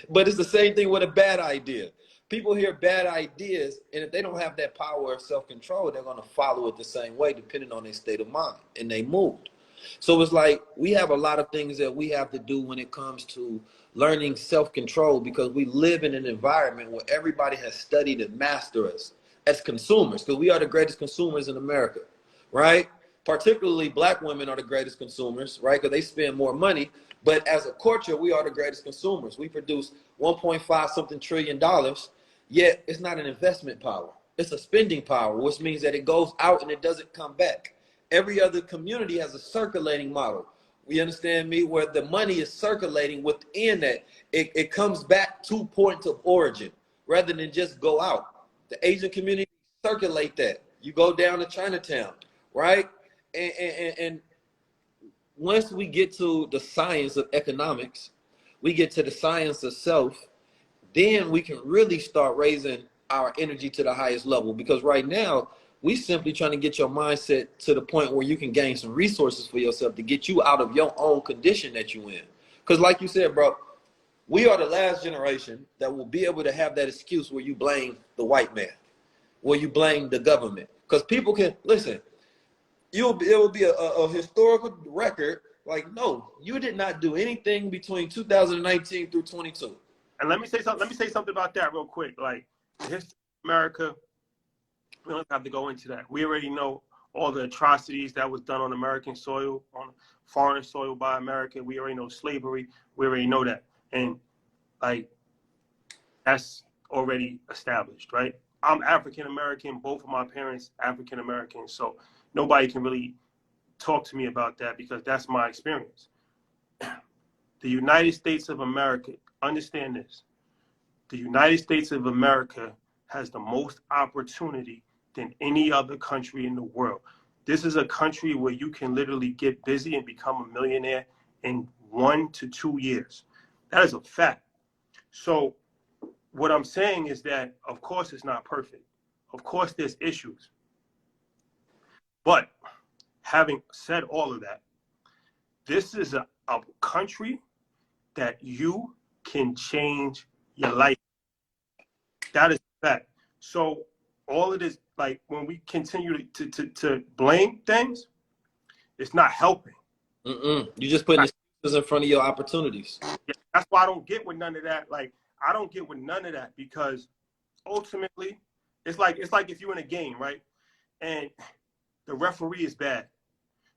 But it's the same thing with a bad idea. People hear bad ideas, and if they don't have that power of self-control, they're going to follow it the same way, depending on their state of mind and their mood. So it's like we have a lot of things that we have to do when it comes to learning self-control, because we live in an environment where everybody has studied and mastered us as consumers, because we are the greatest consumers in America, right? Particularly black women are the greatest consumers, right? Because they spend more money. But as a culture, we are the greatest consumers. We produce 1.5 something trillion dollars, yet it's not an investment power. It's a spending power, which means that it goes out and it doesn't come back. Every other community has a circulating model. You understand me? Where the money is circulating within that. It comes back to points of origin rather than just go out. The Asian community circulate that. You go down to Chinatown, right? And once we get to the science of economics, we get to the science of self, then we can really start raising our energy to the highest level. Because right now, we simply trying to get your mindset to the point where you can gain some resources for yourself to get you out of your own condition that you in. Because like you said, bro, we are the last generation that will be able to have that excuse where you blame the white man, where you blame the government. Because people can, listen, it will be a historical record. Like, no, you did not do anything between 2019 through 22. And let me say something. Let me say something about that real quick. Like, the history of America, we don't have to go into that. We already know all the atrocities that was done on American soil, on foreign soil by America. We already know slavery. We already know that. And, like, that's already established, right? I'm African-American. Both of my parents African-American. So nobody can really talk to me about that because that's my experience. The United States of America, understand this. The United States of America has the most opportunity than any other country in the world. This is a country where you can literally get busy and become a millionaire in 1 to 2 years. That is a fact. So what I'm saying is that, of course, it's not perfect. Of course, there's issues. But having said all of that, this is a country that you can change your life. That is a fact. So all of this, like when we continue to blame things, it's not helping. You just putting excuses in front of your opportunities. Yeah, that's why I don't get with none of that. Like, I don't get with none of that, because ultimately, it's like if you're in a game, right? And the referee is bad.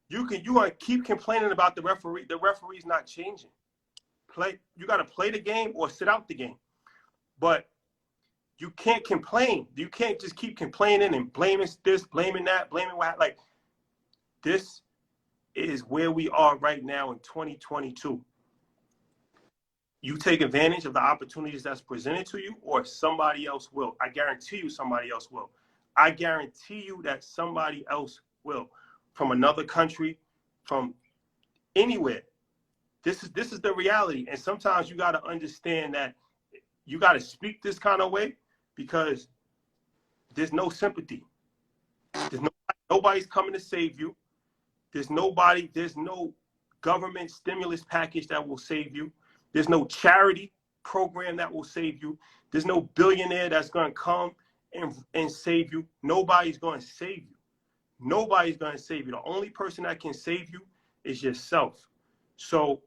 You want to keep complaining about the referee. The referee's not changing. You got to play the game or sit out the game. But you can't complain. You can't just keep complaining and blaming this, blaming that, blaming what. Like, this is where we are right now in 2022. You take advantage of the opportunities that's presented to you, or somebody else will. I guarantee you somebody else will. I guarantee you that somebody else will, from another country, from anywhere. This is the reality. And sometimes you got to understand that you got to speak this kind of way, because there's no sympathy. Nobody's coming to save you. There's no government stimulus package that will save you. There's no charity program that will save you. There's no billionaire that's going to come and save you. Nobody's going to save you. Nobody's going to save you. The only person that can save you is yourself. So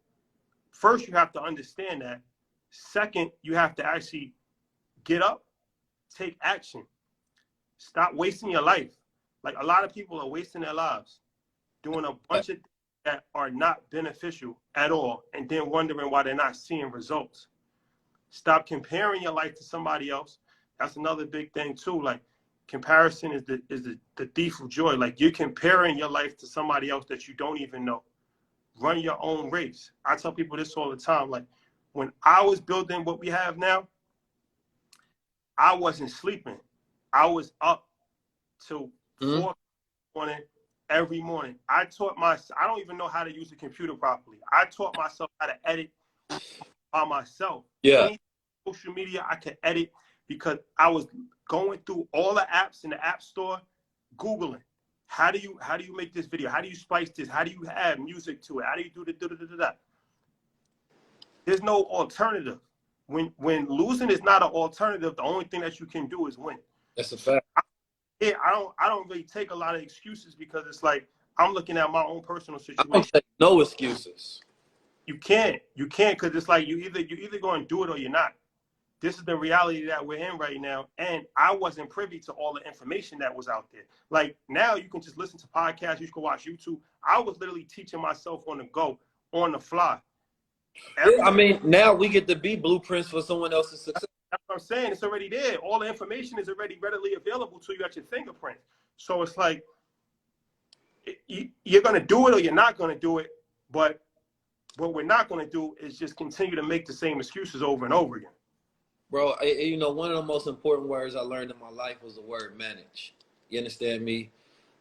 first, you have to understand that. Second, you have to actually get up, take action. Stop wasting your life. Like, a lot of people are wasting their lives doing a bunch of things that are not beneficial at all, and then wondering why they're not seeing results. Stop comparing your life to somebody else. That's another big thing too. Like, comparison is the thief of joy. Like, you're comparing your life to somebody else that you don't even know. Run your own race. I tell people this all the time. Like, when I was building what we have now, I wasn't sleeping. I was up till 4 morning every morning. I taught myself. I don't even know how to use a computer properly. I taught myself how to edit by myself. Yeah. Any social media I could edit, because I was going through all the apps in the app store, Googling, how do you make this video? How do you splice this? How do you add music to it? How do you do the da-da-da-da-da? There's no alternative. When losing is not an alternative, the only thing that you can do is win. That's a fact. I don't really take a lot of excuses, because it's like, I'm looking at my own personal situation. I don't take no excuses. You can't, because it's like, you're either going to do it or you're not. This is the reality that we're in right now. And I wasn't privy to all the information that was out there. Like, now you can just listen to podcasts, you can watch YouTube. I was literally teaching myself on the go, on the fly. I mean, now we get to be blueprints for someone else's success. That's what I'm saying. It's already there. All the information is already readily available to you at your fingerprint. So it's like, you're going to do it or you're not going to do it. But what we're not going to do is just continue to make the same excuses over and over again. Bro, you know, one of the most important words I learned in my life was the word manage. You understand me?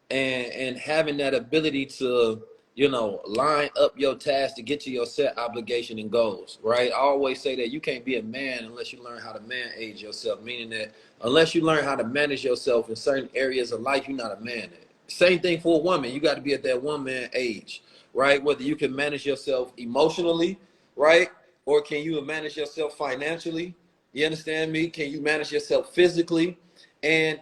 And having that ability to, you know, line up your tasks to get to your set obligation and goals, right? I always say that you can't be a man unless you learn how to manage yourself, meaning that unless you learn how to manage yourself in certain areas of life, you're not a man. Same thing for a woman. You got to be at that one-man age, right? Whether you can manage yourself emotionally, right? Or can you manage yourself financially? You understand me? Can you manage yourself physically? And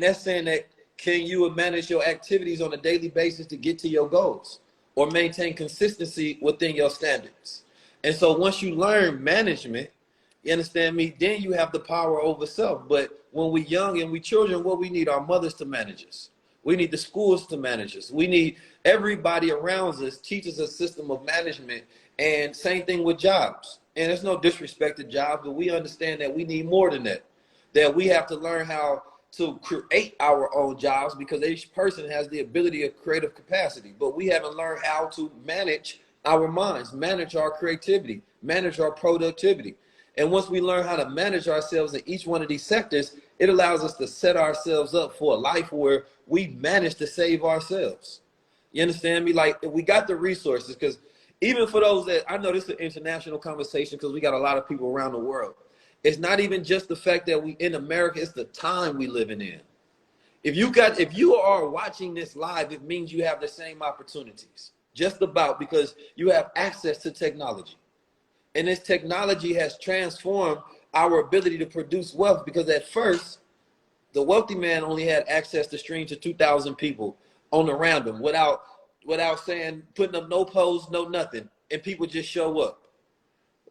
that's saying that, can you manage your activities on a daily basis to get to your goals or maintain consistency within your standards? And so once you learn management, you understand me, then you have the power over self. But when we're young and we children, what we need are mothers to manage us. We need the schools to manage us. We need everybody around us teaches a system of management. And same thing with jobs. And there's no disrespect to jobs, but we understand that we need more than that. That we have to learn how to create our own jobs, because each person has the ability of creative capacity. But we haven't learned how to manage our minds, manage our creativity, manage our productivity. And once we learn how to manage ourselves in each one of these sectors, it allows us to set ourselves up for a life where we manage to save ourselves. You understand me? Like, we got the resources, because even for those that, I know this is an international conversation because we got a lot of people around the world. It's not even just the fact that we in America, it's the time we living in. If you are watching this live, it means you have the same opportunities, just about, because you have access to technology. And this technology has transformed our ability to produce wealth, because at first, the wealthy man only had access to stream to 2,000 people on the random without saying, putting up no posts, no nothing, and people just show up.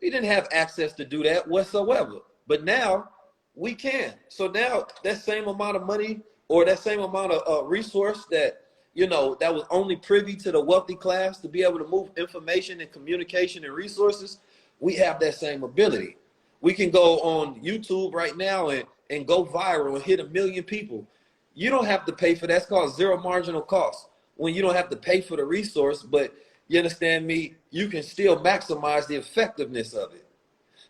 We didn't have access to do that whatsoever, but now we can. So now that same amount of money or that same amount of resource that, you know, that was only privy to the wealthy class to be able to move information and communication and resources, we have that same ability. We can go on YouTube right now and go viral and hit 1 million people. You don't have to pay for that. It's called zero marginal cost. When you don't have to pay for the resource, but you understand me, you can still maximize the effectiveness of it.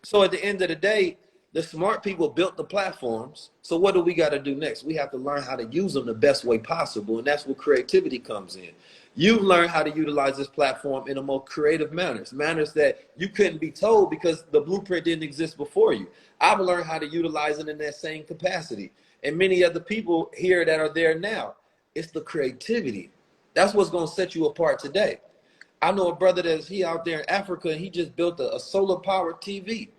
So at the end of the day, the smart people built the platforms. So what do we got to do next? We have to learn how to use them the best way possible. And that's where creativity comes in. You've learned how to utilize this platform in a more creative manners that you couldn't be told because the blueprint didn't exist before you. I've learned how to utilize it in that same capacity. And many other people here that are there now, it's the creativity. That's what's going to set you apart today. I know a brother that's out there in Africa, and he just built a solar powered TV.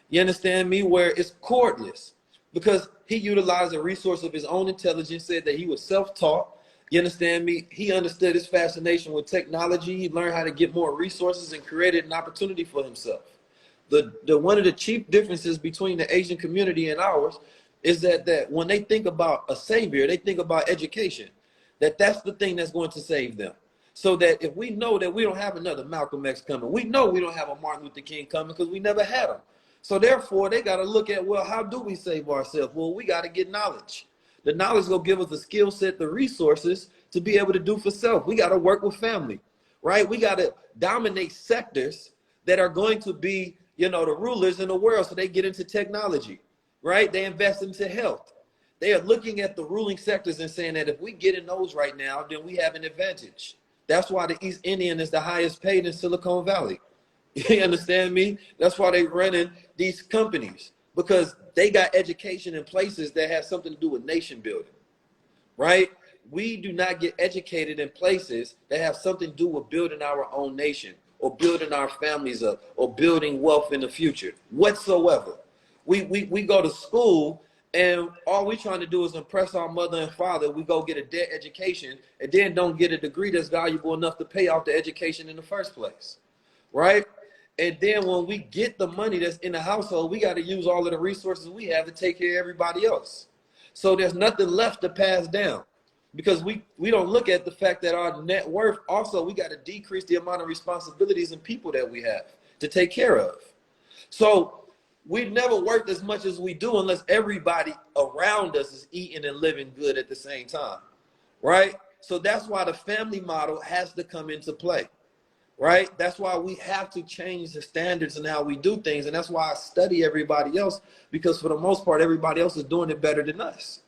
You understand me? Where it's cordless, because he utilized a resource of his own intelligence, said that he was self-taught, You understand me? He understood his fascination with technology. He learned how to get more resources and created an opportunity for himself. The one of the chief differences between the Asian community and ours is that when they think about a savior, they think about education. That's the thing that's going to save them. So that if we know that we don't have another Malcolm X coming, we know we don't have a Martin Luther King coming because we never had them. So therefore, they got to look at, well, how do we save ourselves? Well, we got to get knowledge. The knowledge will give us the skill set, the resources to be able to do for self. We got to work with family, right? We got to dominate sectors that are going to be, the rulers in the world. So they get into technology, right? They invest into health. They are looking at the ruling sectors and saying that if we get in those right now, then we have an advantage. That's why the East Indian is the highest paid in Silicon Valley. You understand me? That's why they running these companies, because they got education in places that have something to do with nation building, right? We do not get educated in places that have something to do with building our own nation or building our families up or building wealth in the future whatsoever. We go to school and all we trying to do is impress our mother and father. We go get a debt education and then don't get a degree that's valuable enough to pay off the education in the first place, right? And then when we get the money that's in the household, we got to use all of the resources we have to take care of everybody else. So there's nothing left to pass down, because we don't look at the fact that our net worth, also we got to decrease the amount of responsibilities and people that we have to take care of. So we never worked as much as we do unless everybody around us is eating and living good at the same time, right? So that's why the family model has to come into play. Right? That's why we have to change the standards and how we do things. And that's why I study everybody else, because for the most part, everybody else is doing it better than us.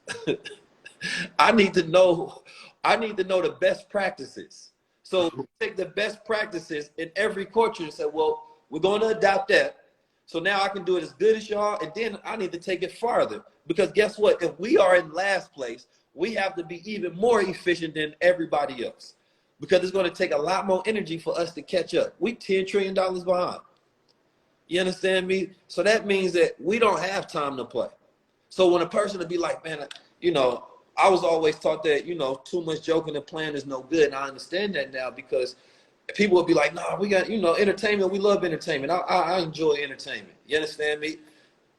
I need to know the best practices. So take the best practices in every culture and say, well, we're going to adopt that. So now I can do it as good as y'all. And then I need to take it farther, because guess what? If we are in last place, we have to be even more efficient than everybody else, because it's going to take a lot more energy for us to catch up. We $10 trillion behind. You understand me? So that means that we don't have time to play. So when a person will be like, man, I was always taught that, too much joking and playing is no good. And I understand that now, because people will be like, nah, we got, entertainment. We love entertainment. I enjoy entertainment. You understand me?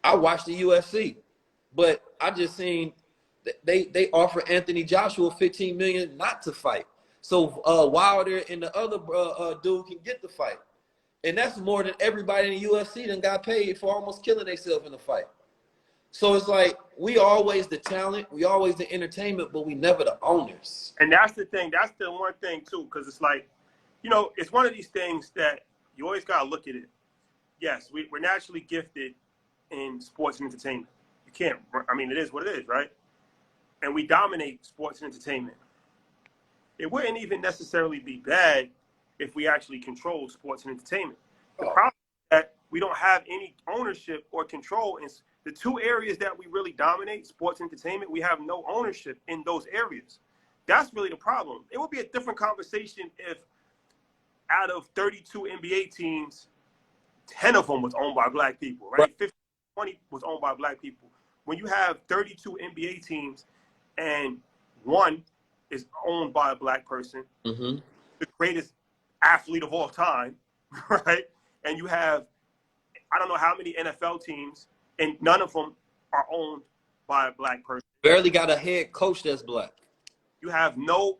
I watch the UFC, but I just seen they offer Anthony Joshua $15 million not to fight. So Wilder and the other dude can get the fight. And that's more than everybody in the UFC done got paid for almost killing themselves in the fight. So it's like, we always the talent, we always the entertainment, but we never the owners. And that's the thing. That's the one thing, too, because it's like, it's one of these things that you always got to look at it. Yes, we're naturally gifted in sports and entertainment. You can't, it is what it is, right? And we dominate sports and entertainment. It wouldn't even necessarily be bad if we actually control sports and entertainment. The problem is that we don't have any ownership or control in the two areas that we really dominate, sports and entertainment. We have no ownership in those areas. That's really the problem. It would be a different conversation if out of 32 NBA teams, 10 of them was owned by black people, right? 15, 20 was owned by black people. When you have 32 NBA teams and one is owned by a black person, the greatest athlete of all time, right? And you have, I don't know how many NFL teams, and none of them are owned by a black person. Barely got a head coach that's black. You have no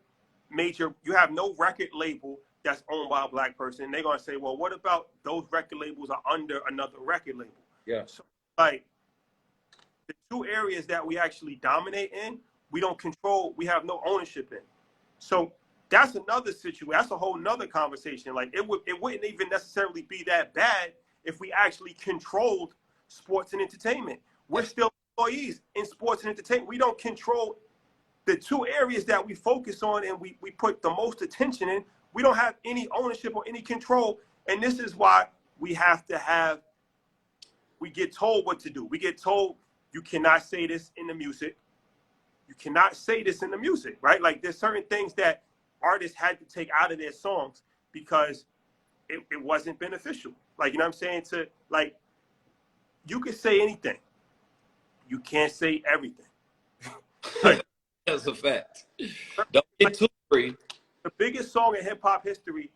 record label that's owned by a black person. They're going to say, well, what about those record labels are under another record label? Yeah. So, like, the two areas that we actually dominate in, we don't control, we have no ownership in. So that's another situation. That's a whole nother conversation. Like, it wouldn't even necessarily be that bad if we actually controlled sports and entertainment. We're still employees in sports and entertainment. We don't control the two areas that we focus on and we put the most attention in. We don't have any ownership or any control. And this is why we get told what to do. We get told, you cannot say this in the music. You cannot say this in the music, right? Like, there's certain things that artists had to take out of their songs because it wasn't beneficial. Like, you know what I'm saying? You can say anything. You can't say everything. Like, That's a fact. Don't get too free. The biggest song in hip hop history,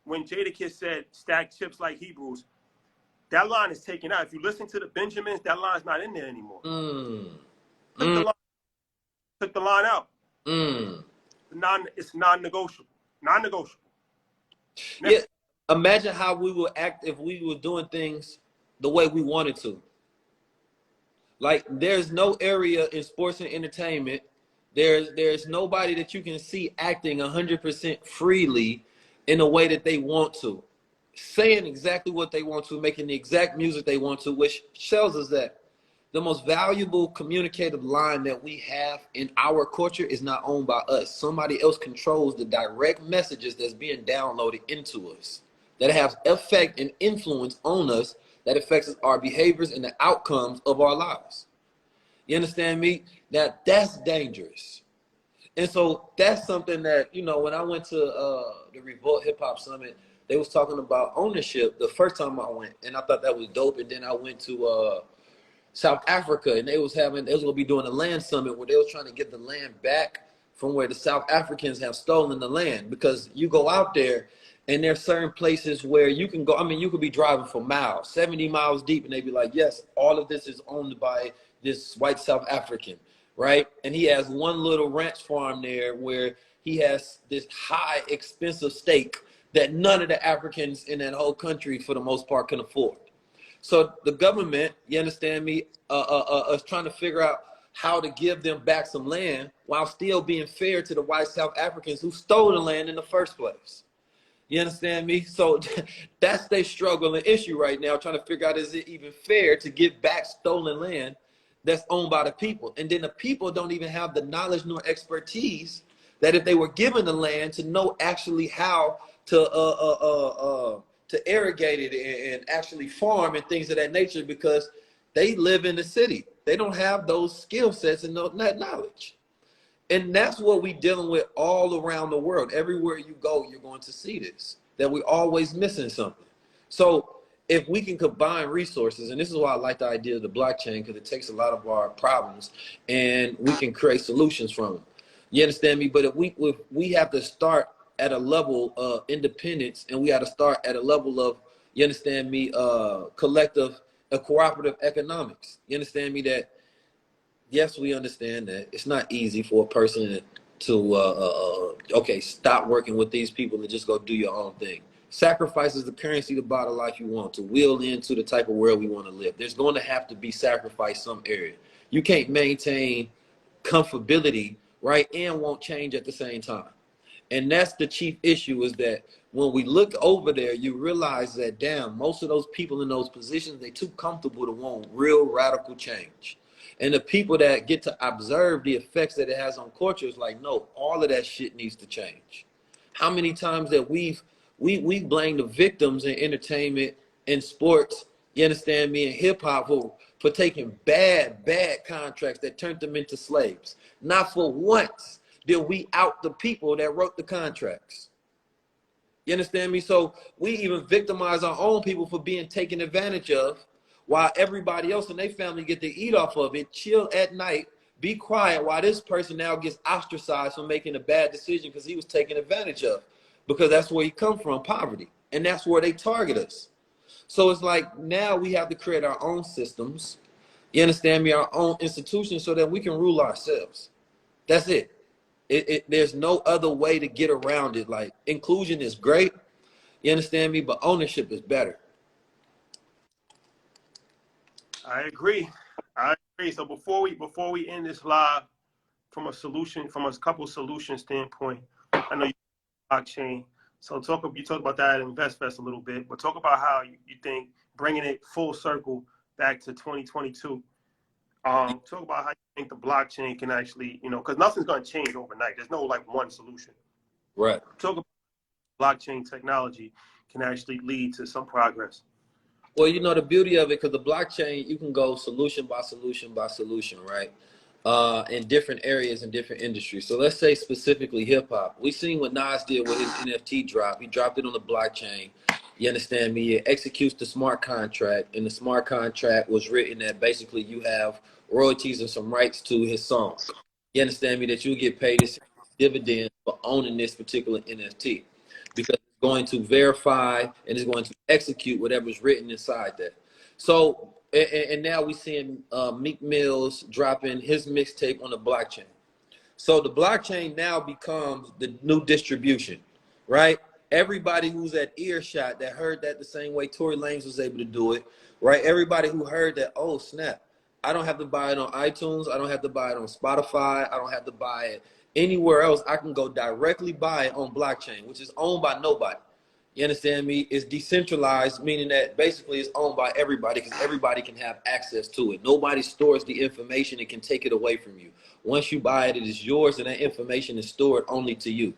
when Jadakiss said "stack chips like Hebrews," that line is taken out. If you listen to the Benjamins, that line's not in there anymore. Took the line out. It's non-negotiable. Non-negotiable. Yeah. Imagine how we would act if we were doing things the way we wanted to. Like, there's no area in sports and entertainment. There's nobody that you can see acting 100% freely in a way that they want to, saying exactly what they want to, making the exact music they want to, which tells us that the most valuable communicative line that we have in our culture is not owned by us. Somebody else controls the direct messages that's being downloaded into us that have effect and influence on us, that affects our behaviors and the outcomes of our lives. You understand me? That's dangerous. And so that's something that, you know, when I went to the Revolt Hip Hop Summit, they was talking about ownership the first time I went, and I thought that was dope. And then I went to South Africa, and they was going to be doing a land summit where they was trying to get the land back from where the South Africans have stolen the land. Because you go out there, and there's certain places where you can go. I mean, you could be driving for miles, 70 miles deep, and they'd be like, yes, all of this is owned by this white South African, right? And he has one little ranch farm there where he has this high, expensive steak that none of the Africans in that whole country, for the most part, can afford. So the government, you understand me, is trying to figure out how to give them back some land while still being fair to the white South Africans who stole the land in the first place. You understand me? So that's their struggle and issue right now, trying to figure out, is it even fair to give back stolen land that's owned by the people? And then the people don't even have the knowledge nor expertise that if they were given the land to know actually how to irrigate it and actually farm and things of that nature, because they live in the city. They don't have those skill sets and that knowledge. And that's what we're dealing with all around the world. Everywhere you go, you're going to see this, that we're always missing something. So if we can combine resources, and this is why I like the idea of the blockchain, because it takes a lot of our problems and we can create solutions from them. You understand me? But if we have to start at a level of independence, and we have to start at a level of, you understand me, collective, cooperative economics. You understand me that, yes, we understand that it's not easy for a person to, okay, stop working with these people and just go do your own thing. Sacrifice is the currency to buy the life you want, to will into the type of world we want to live. There's going to have to be sacrifice some area. You can't maintain comfortability, right, and won't change at the same time. And that's the chief issue, is that when we look over there, you realize that, damn, most of those people in those positions, they too comfortable to want real radical change. And the people that get to observe the effects that it has on culture is like, no, all of that shit needs to change. How many times that we blame the victims in entertainment and sports, you understand me, and hip hop for taking bad contracts that turned them into slaves. Not for once did we out the people that wrote the contracts. You understand me? So we even victimize our own people for being taken advantage of, while everybody else in their family get to eat off of it, chill at night, be quiet, while this person now gets ostracized for making a bad decision because he was taken advantage of, because that's where he come from, poverty. And that's where they target us. So it's like, now we have to create our own systems, you understand me, our own institutions, so that we can rule ourselves. That's it. There's no other way to get around it. Like, inclusion is great, you understand me, but ownership is better. I agree. So before we end this live, from a couple solution standpoint, I know you blockchain. So you talk about that at InvestFest a little bit, but talk about how you think bringing it full circle back to 2022. Talk about how you think the blockchain can actually, because nothing's going to change overnight. There's no like one solution. Right. Talk about blockchain technology can actually lead to some progress. Well, the beauty of it, because the blockchain, you can go solution by solution by solution, right? In different areas and different industries. So let's say specifically hip hop. We seen what Nas did with his NFT drop. He dropped it on the blockchain. You understand me? It executes the smart contract, and the smart contract was written that basically you have royalties and some rights to his song. You understand me? That you'll get paid a dividend for owning this particular NFT, because it's going to verify and it's going to execute whatever's written inside that. So, and now we're seeing Meek Mills dropping his mixtape on the blockchain. So the blockchain now becomes the new distribution, right? Everybody who's at earshot that heard that the same way Tory Lanez was able to do it, right? Everybody who heard that, oh snap, I don't have to buy it on iTunes. I don't have to buy it on Spotify. I don't have to buy it anywhere else. I can go directly buy it on blockchain, which is owned by nobody. You understand me? It's decentralized, meaning that basically it's owned by everybody because everybody can have access to it. Nobody stores the information and can take it away from you. Once you buy it, it is yours, and that information is stored only to you.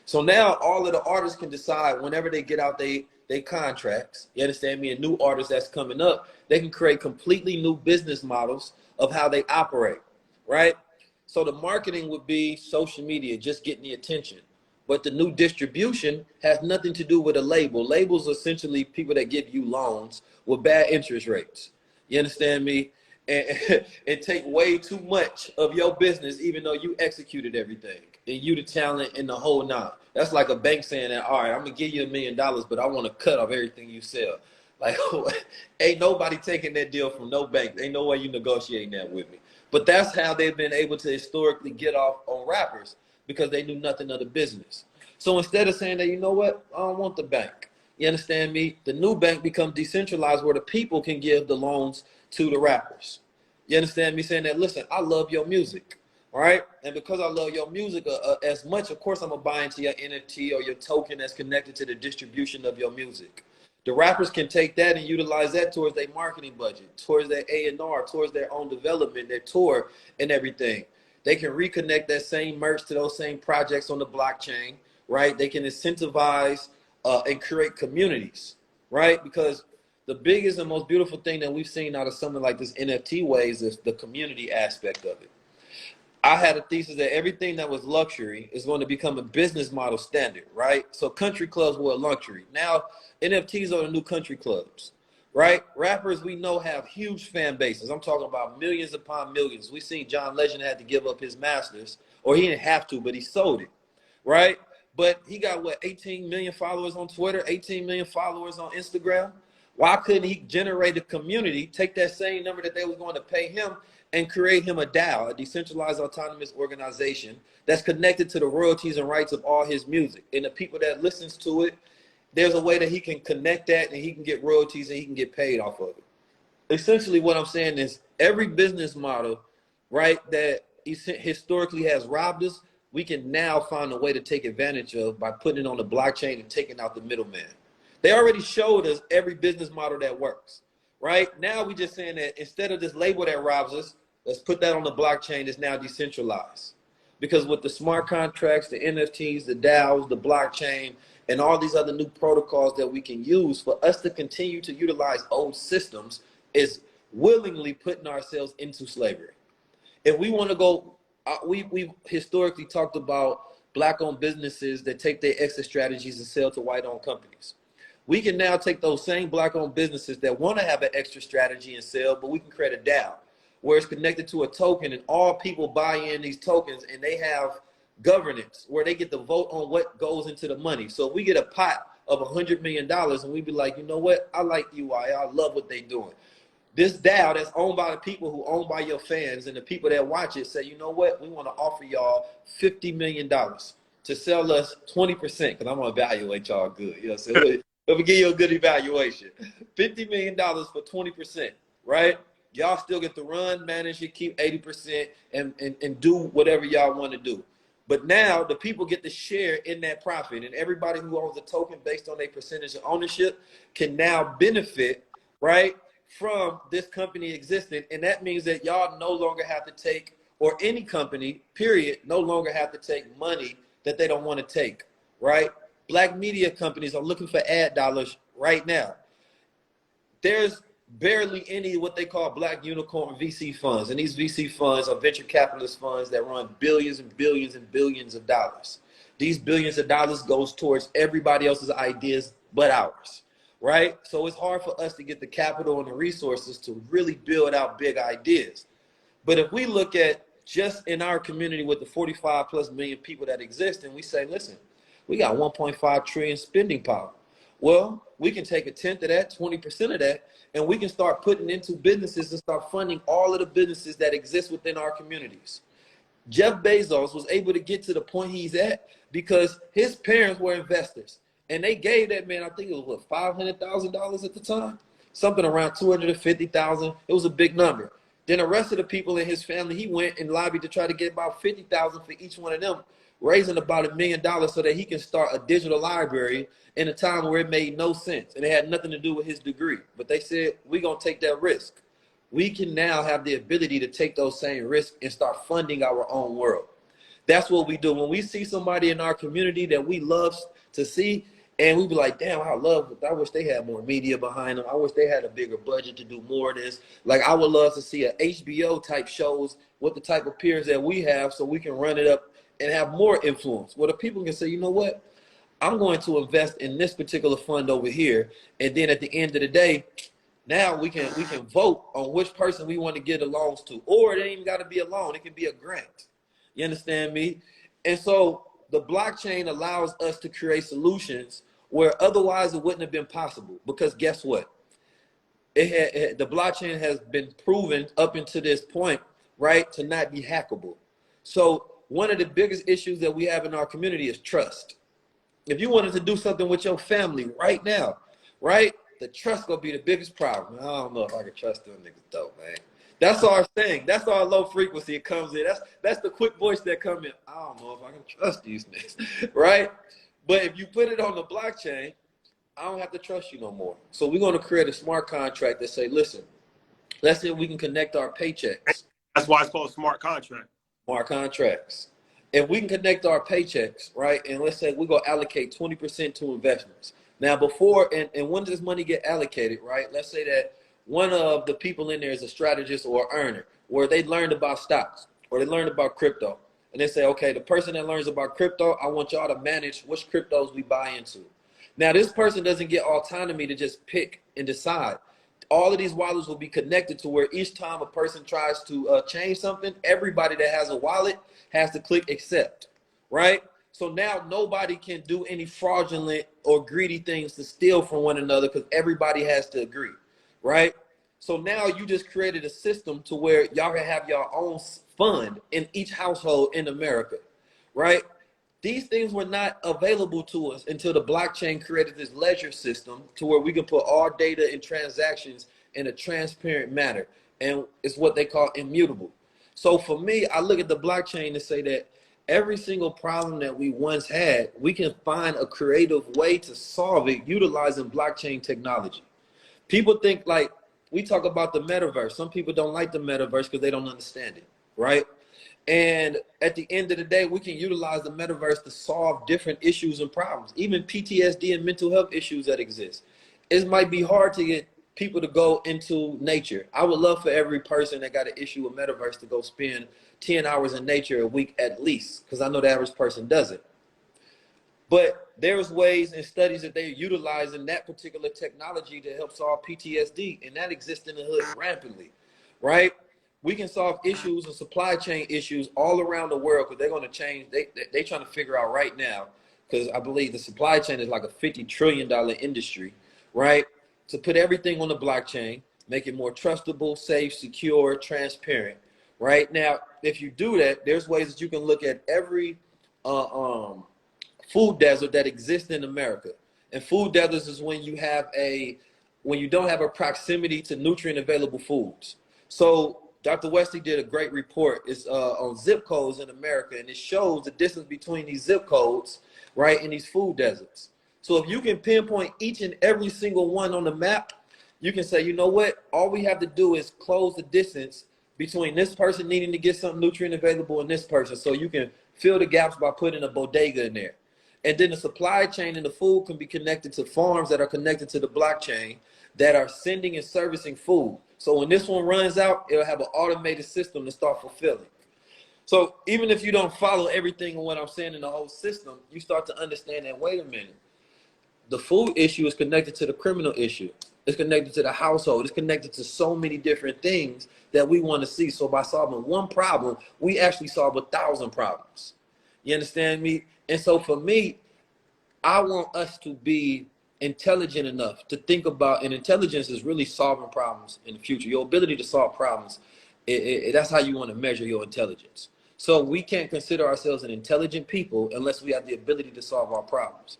So now all of the artists can decide whenever they get out they contracts, you understand me, and new artists that's coming up, they can create completely new business models of how they operate, right? So the marketing would be social media, just getting the attention. But the new distribution has nothing to do with a label. Labels are essentially people that give you loans with bad interest rates. You understand me? And take way too much of your business, even though you executed everything and you the talent and the whole nine. That's like a bank saying that, all right, I'm gonna give you $1 million, but I want to cut off everything you sell. Like, ain't nobody taking that deal from no bank. Ain't no way you negotiating that with me. But that's how they've been able to historically get off on rappers, because they knew nothing of the business. So instead of saying that, you know what, I don't want the bank. You understand me? The new bank becomes decentralized, where the people can give the loans to the rappers. You understand me? Saying that, listen, I love your music, all right? And because I love your music as much, of course, I'm going to buy into your NFT or your token that's connected to the distribution of your music. The rappers can take that and utilize that towards their marketing budget, towards their A&R, towards their own development, their tour and everything. They can reconnect that same merch to those same projects on the blockchain, right? They can incentivize and create communities, right? Because the biggest and most beautiful thing that we've seen out of something like this NFT ways is the community aspect of it. I had a thesis that everything that was luxury is going to become a business model standard, right? So country clubs were a luxury. Now NFTs are the new country clubs, right? Rappers we know have huge fan bases. I'm talking about millions upon millions. We seen John Legend had to give up his masters, or he didn't have to, but he sold it, right? But he got what, 18 million followers on Twitter, 18 million followers on Instagram. Why couldn't he generate a community, take that same number that they was going to pay him and create him a DAO, a decentralized autonomous organization that's connected to the royalties and rights of all his music? And the people that listens to it, there's a way that he can connect that and he can get royalties and he can get paid off of it. Essentially what I'm saying is every business model, right, that historically has robbed us, we can now find a way to take advantage of by putting it on the blockchain and taking out the middleman. They already showed us every business model that works, right? Now we just saying that instead of this label that robs us, let's put that on the blockchain that's now decentralized. Because with the smart contracts, the NFTs, the DAOs, the blockchain, and all these other new protocols that we can use for us to continue to utilize old systems is willingly putting ourselves into slavery. If we want to go, we've historically talked about black-owned businesses that take their exit strategies and sell to white-owned companies. We can now take those same black-owned businesses that want to have an extra strategy and sell, but we can create a DAO where it's connected to a token and all people buy in these tokens and they have governance where they get to vote on what goes into the money. So if we get a pot of $100 million and we be like, you know what, I like EYL, I love what they doing. This DAO that's owned by the people who own by your fans and the people that watch it say, you know what, we want to offer y'all $50 million to sell us 20%, because I'm going to evaluate y'all good. You know what I'm saying? Let me give you a good evaluation. $50 million for 20%, right? Y'all still get to run, manage it, keep 80% and do whatever y'all want to do. But now the people get to share in that profit, and everybody who owns a token based on their percentage of ownership can now benefit, right, from this company existing. And that means that y'all no longer have to take, or any company, period, no longer have to take money that they don't want to take, right? Black media companies are looking for ad dollars right now. There's barely any what they call black unicorn VC funds. And these VC funds are venture capitalist funds that run billions and billions and billions of dollars. These billions of dollars goes towards everybody else's ideas but ours, right? So it's hard for us to get the capital and the resources to really build out big ideas. But if we look at just in our community with the 45 plus million people that exist, and we say, listen, we got 1.5 trillion spending power. Well, we can take a tenth of that, 20% of that, and we can start putting into businesses and start funding all of the businesses that exist within our communities. Jeff Bezos was able to get to the point he's at because his parents were investors, and they gave that man, I think it was what, $500,000 at the time, something around 250,000. It was a big number. Then the rest of the people in his family, he went and lobbied to try to get about 50,000 for each one of them, raising about $1 million so that he can start a digital library in a time where it made no sense and it had nothing to do with his degree. But they said, we're going to take that risk. We can now have the ability to take those same risks and start funding our own world. That's what we do. When we see somebody in our community that we love to see, and we be like, damn, I wish they had more media behind them. I wish they had a bigger budget to do more of this. Like, I would love to see a HBO type shows with the type of peers that we have so we can run it up and have more influence. Where the people can say, you know what? I'm going to invest in this particular fund over here. And then at the end of the day, now we can vote on which person we want to get a loans to. Or it ain't even got to be a loan. It can be a grant. You understand me? And so the blockchain allows us to create solutions where otherwise it wouldn't have been possible. Because guess what? The blockchain has been proven up until this point, right, to not be hackable. So one of the biggest issues that we have in our community is trust. If you wanted to do something with your family right now, right, the trust gonna be the biggest problem. I don't know if I can trust them niggas though, man. That's our thing. That's our low frequency. It comes in. That's the quick voice that come in. I don't know if I can trust these niggas, right? But if you put it on the blockchain, I don't have to trust you no more. So we're gonna create a smart contract that say, listen, let's say we can connect our paychecks. That's why it's called a smart contract. Smart contracts. If we can connect our paychecks, right, and let's say we're going to allocate 20% to investments. Now, before, and when does this money get allocated, right? Let's say that one of the people in there is a strategist or earner, where they learned about stocks or they learned about crypto. And they say, okay, the person that learns about crypto, I want y'all to manage which cryptos we buy into. Now, this person doesn't get autonomy to just pick and decide. All of these wallets will be connected to where each time a person tries to change something, everybody that has a wallet has to click accept, right? So now nobody can do any fraudulent or greedy things to steal from one another because everybody has to agree, right? So now you just created a system to where y'all can have your own fund in each household in America, right? These things were not available to us until the blockchain created this ledger system to where we can put all data and transactions in a transparent manner. And it's what they call immutable. So for me, I look at the blockchain to say that every single problem that we once had, we can find a creative way to solve it utilizing blockchain technology. People think, like, we talk about the metaverse. Some people don't like the metaverse because they don't understand it, right? And at the end of the day, we can utilize the metaverse to solve different issues and problems, even PTSD and mental health issues that exist. It might be hard to get people to go into nature. I would love for every person that got an issue with metaverse to go spend 10 hours in nature a week at least, because I know the average person doesn't. But there's ways and studies that they're utilizing that particular technology to help solve PTSD, and that exists in the hood rampantly, right? We can solve issues and supply chain issues all around the world because they're going to change. They're trying to figure out right now, because I believe the supply chain is like a $50 trillion industry, right? To put everything on the blockchain, make it more trustable, safe, secure, transparent, right? Now, if you do that, there's ways that you can look at every food desert that exists in America. And food deserts is when you don't have a proximity to nutrient available foods. So Dr. Wesley did a great report. It's on zip codes in America, and it shows the distance between these zip codes, right, in these food deserts. So if you can pinpoint each and every single one on the map, you can say, you know what, all we have to do is close the distance between this person needing to get some nutrient available and this person. So you can fill the gaps by putting a bodega in there. And then the supply chain and the food can be connected to farms that are connected to the blockchain that are sending and servicing food. So when this one runs out, it'll have an automated system to start fulfilling. So even if you don't follow everything in what I'm saying in the whole system, you start to understand that, wait a minute, the food issue is connected to the criminal issue. It's connected to the household. It's connected to so many different things that we want to see. So by solving one problem, we actually solve 1,000 problems. You understand me? And so for me, I want us to be intelligent enough to think about, and intelligence is really solving problems in the future. Your ability to solve problems, that's how you want to measure your intelligence. So we can't consider ourselves an intelligent people unless we have the ability to solve our problems.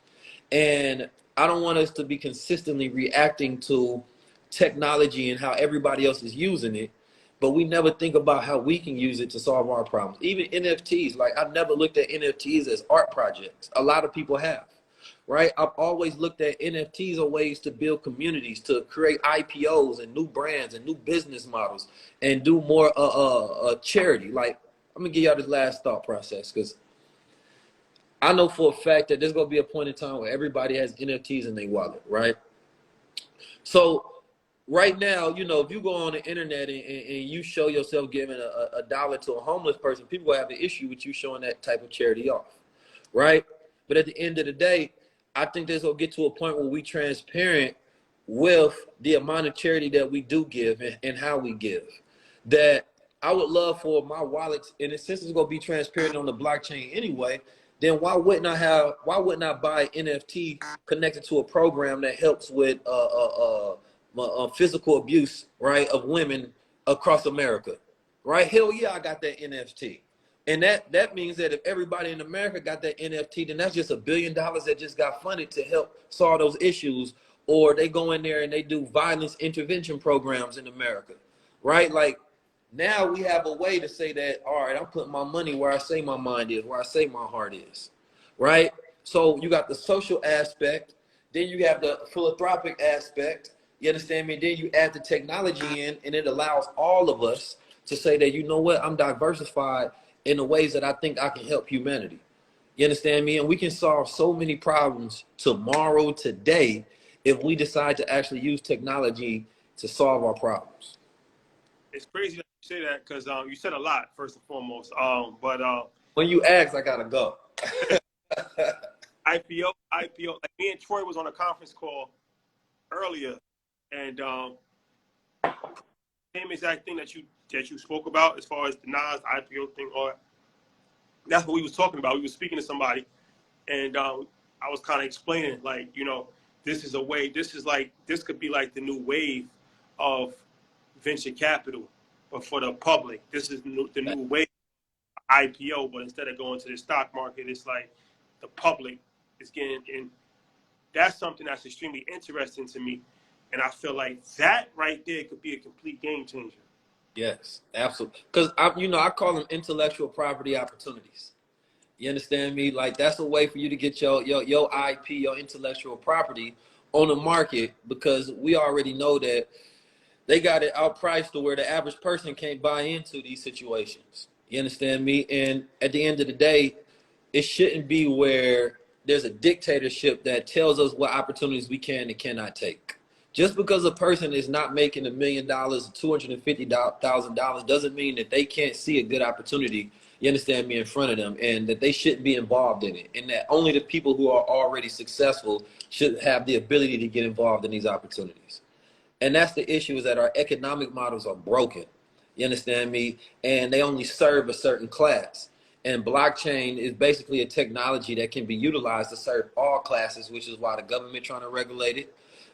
And I don't want us to be consistently reacting to technology and how everybody else is using it, but we never think about how we can use it to solve our problems. Even NFTs, like I've never looked at NFTs as art projects. A lot of people have, right? I've always looked at NFTs as ways to build communities, to create IPOs and new brands and new business models, and do more charity. Like, I'm gonna give y'all this last thought process, because I know for a fact that there's gonna be a point in time where everybody has NFTs in their wallet, right? So right now, you know, if you go on the internet and you show yourself giving a dollar to a homeless person, people will have an issue with you showing that type of charity off, right? But at the end of the day, I think this will get to a point where we transparent with the amount of charity that we do give and how we give. That I would love for my wallets, and since it's gonna be transparent on the blockchain anyway, then why wouldn't I buy NFT connected to a program that helps with physical abuse, right, of women across America, right? Hell yeah, I got that NFT. And that means that if everybody in America got that NFT, then that's just $1 billion that just got funded to help solve those issues. Or they go in there and they do violence intervention programs in America, right? Like, now we have a way to say that, all right, I'm putting my money where I say my mind is, where I say my heart is, right? So you got the social aspect, then you have the philanthropic aspect, you understand me? Then you add the technology in, and it allows all of us to say that, you know what, I'm diversified in the ways that I think I can help humanity. You understand me? And we can solve so many problems tomorrow, today, if we decide to actually use technology to solve our problems. It's crazy that you say that because you said a lot, first and foremost. When you ask, I gotta go. IPO. Like me and Troy was on a conference call earlier, and same exact thing that you spoke about as far as the Nas IPO thing, or that's what we was talking about. We were speaking to somebody, and I was kind of explaining, like, you know, this is a way. This could be like the new wave of venture capital, but for the public. This is the new wave IPO, but instead of going to the stock market, it's like the public is getting in. That's something that's extremely interesting to me, and I feel like that right there could be a complete game changer. Yes, absolutely. Because I call them intellectual property opportunities. You understand me? Like, that's a way for you to get your IP, your intellectual property, on the market, because we already know that they got it outpriced to where the average person can't buy into these situations. You understand me? And at the end of the day, it shouldn't be where there's a dictatorship that tells us what opportunities we can and cannot take. Just because a person is not making $1 million, $250,000 doesn't mean that they can't see a good opportunity, you understand me, in front of them, and that they shouldn't be involved in it. And that only the people who are already successful should have the ability to get involved in these opportunities. And that's the issue, is that our economic models are broken. You understand me? And they only serve a certain class. And blockchain is basically a technology that can be utilized to serve all classes, which is why the government trying to regulate it.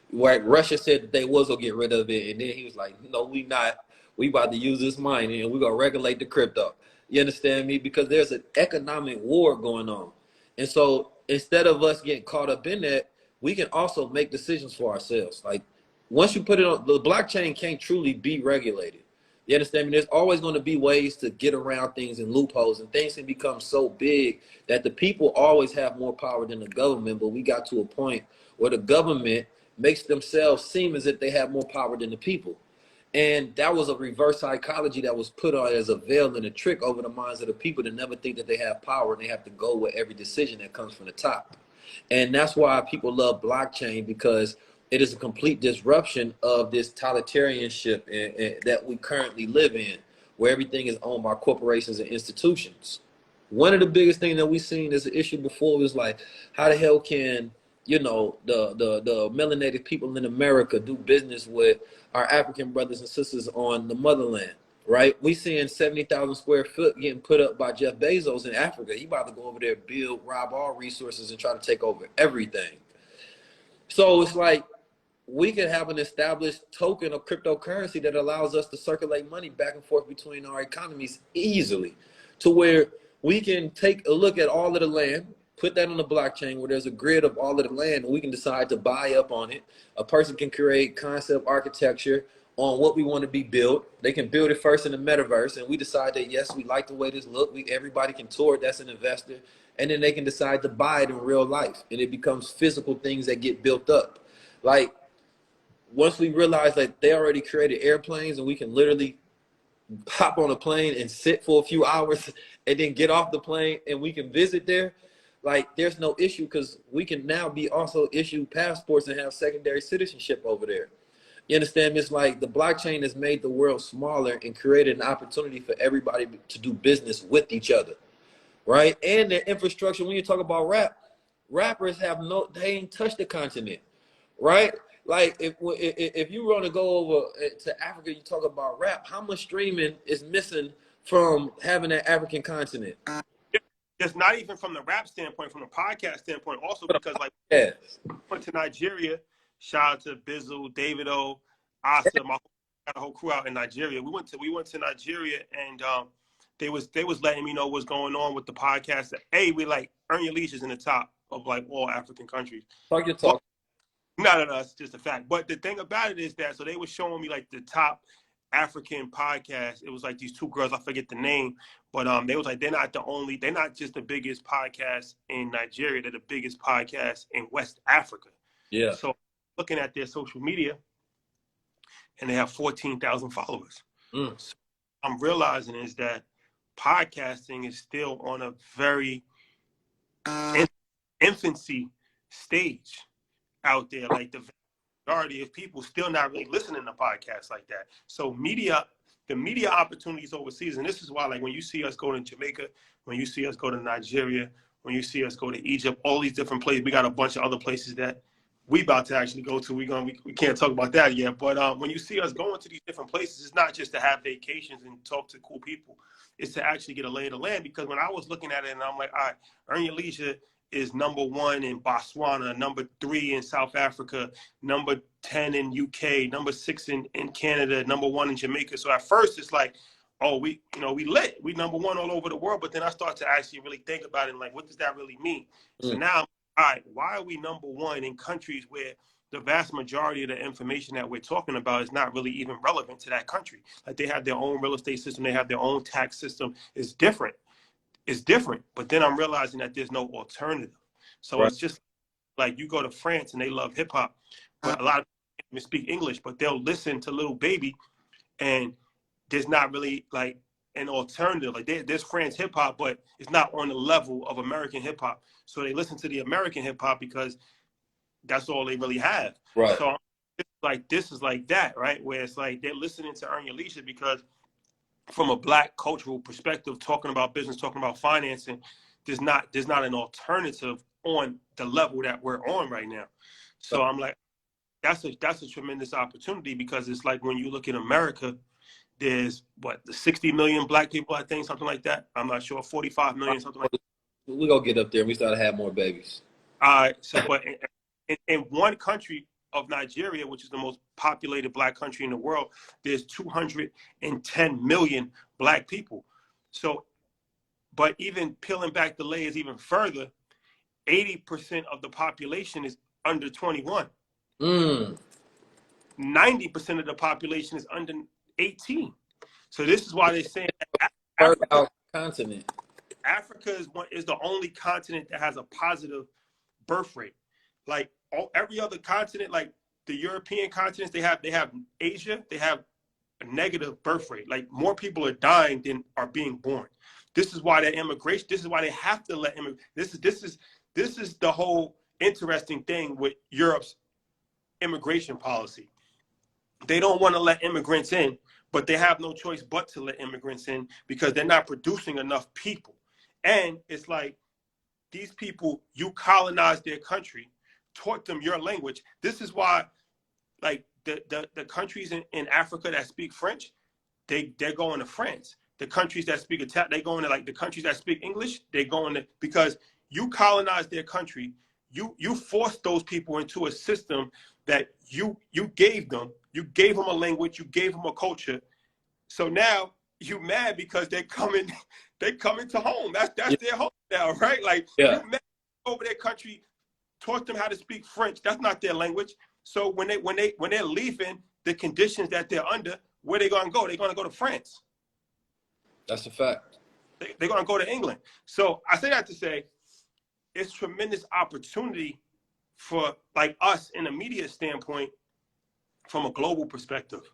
Where Russia said that they was gonna get rid of it, and then he was like, no, we not. We about to use this money and we're gonna regulate the crypto. You understand me? Because there's an economic war going on. And so instead of us getting caught up in that, we can also make decisions for ourselves. Like, once you put it on, the blockchain can't truly be regulated. You understand me? There's always going to be ways to get around things and loopholes, and things can become so big that the people always have more power than the government. But we got to a point where the government makes themselves seem as if they have more power than the people. And that was a reverse psychology that was put on as a veil and a trick over the minds of the people to never think that they have power, and they have to go with every decision that comes from the top. And that's why people love blockchain, because it is a complete disruption of this totalitarianship that we currently live in, where everything is owned by corporations and institutions. One of the biggest things that we've seen as an issue before was like, how the hell can you know, the melanated people in America do business with our African brothers and sisters on the motherland, right? We seeing 70,000 square foot getting put up by Jeff Bezos in Africa. He about to go over there, build, rob all resources, and try to take over everything. So it's like we can have an established token of cryptocurrency that allows us to circulate money back and forth between our economies easily, to where we can take a look at all of the land, put that on the blockchain where there's a grid of all of the land, and we can decide to buy up on it. A person can create concept architecture on what we want to be built. They can build it first in the metaverse, and we decide that yes, we like the way this look. Everybody can tour it. That's an investor, and then they can decide to buy it in real life, and it becomes physical things that get built up. Like, once we realize that they already created airplanes and we can literally hop on a plane and sit for a few hours and then get off the plane and we can visit there, like, there's no issue, because we can now be also issue passports and have secondary citizenship over there. You understand? It's like the blockchain has made the world smaller and created an opportunity for everybody to do business with each other, right? And their infrastructure, when you talk about rappers they ain't touched the continent, right? Like, if you want to go over to Africa, you talk about rap, how much streaming is missing from having that African continent? Just not even from the rap standpoint, from the podcast standpoint, also because, like, Yeah. went to Nigeria, shout out to Bizzle, Davido, Asa, got a whole crew out in Nigeria. We went to Nigeria, and they was letting me know what's going on with the podcast. Hey, we like Earn Your Leisure is in the top of like all African countries. Talk your talk. No, it's just a fact. But the thing about it is that, so they were showing me like the top African podcast. It was like these two girls, I forget the name, but they was like, they're not just the biggest podcast in Nigeria, they're the biggest podcast in West Africa. Yeah. So looking at their social media, and they have 14,000 followers. So I'm realizing is that podcasting is still on a very infancy stage out there. Like, the majority of people still not really listening to podcasts like that. So the media opportunities overseas, and this is why, like, when you see us go to Jamaica, when you see us go to Nigeria, when you see us go to Egypt, all these different places, we got a bunch of other places that we about to actually go to. We can't talk about that yet. But when you see us going to these different places, it's not just to have vacations and talk to cool people. It's to actually get a lay of the land. Because when I was looking at it, and I'm like, all right, Earn Your Leisure is #1 in Botswana, #3 in South Africa, #10 in UK, #6 in Canada, #1 in Jamaica. So at first it's like, oh, we lit. We #1 all over the world. But then I start to actually really think about it, and like, what does that really mean? So now, all right, why are we #1 in countries where the vast majority of the information that we're talking about is not really even relevant to that country? Like, they have their own real estate system, they have their own tax system. It's different. But then I'm realizing that there's no alternative. So It's just like, you go to France and they love hip hop, but a lot of people speak English, but they'll listen to Lil Baby, and there's not really like an alternative. Like, there's French hip hop, but it's not on the level of American hip hop. So they listen to the American hip hop because that's all they really have. Right. So this is like that, right? Where it's like they're listening to Earn Your Leisure because, from a Black cultural perspective, talking about business, talking about financing, there's not an alternative on the level that we're on right now. So I'm like, that's a tremendous opportunity, because it's like, when you look at America, there's 60 million Black people, I think, something like that. I'm not sure, 45 million, something like that. We're gonna get up there. We start to have more babies. All right. So, but in one country of Nigeria, which is the most populated Black country in the world, there's 210 million Black people. So, but even peeling back the layers even further, 80% of the population is under 21. 90% of the population is under 18. So this is why they're saying that Africa is the only continent that has a positive birth rate. Like, every other continent, like the European continents, they have Asia, they have a negative birth rate. Like, more people are dying than are being born. This is why this is why they have to let immigrants. This is the whole interesting thing with Europe's immigration policy. They don't want to let immigrants in, but they have no choice but to let immigrants in, because they're not producing enough people. And it's like, these people, you colonize their country taught them your language. This is why, like, the countries in Africa that speak French, they're going to France. The countries that speak Italian, they going to, like, the countries that speak English, they're going to, because you colonized their country. You forced those people into a system that you gave them. You gave them a language. You gave them a culture. So now you mad because they're coming to home. That's their home now, right? Like, you mad over their country, taught them how to speak French. That's not their language. So when they're leaving the conditions that they're under, where they gonna go? They're gonna go to France. That's a fact. They're gonna go to England. So I say that to say, it's tremendous opportunity for, like, us in a media standpoint, from a global perspective.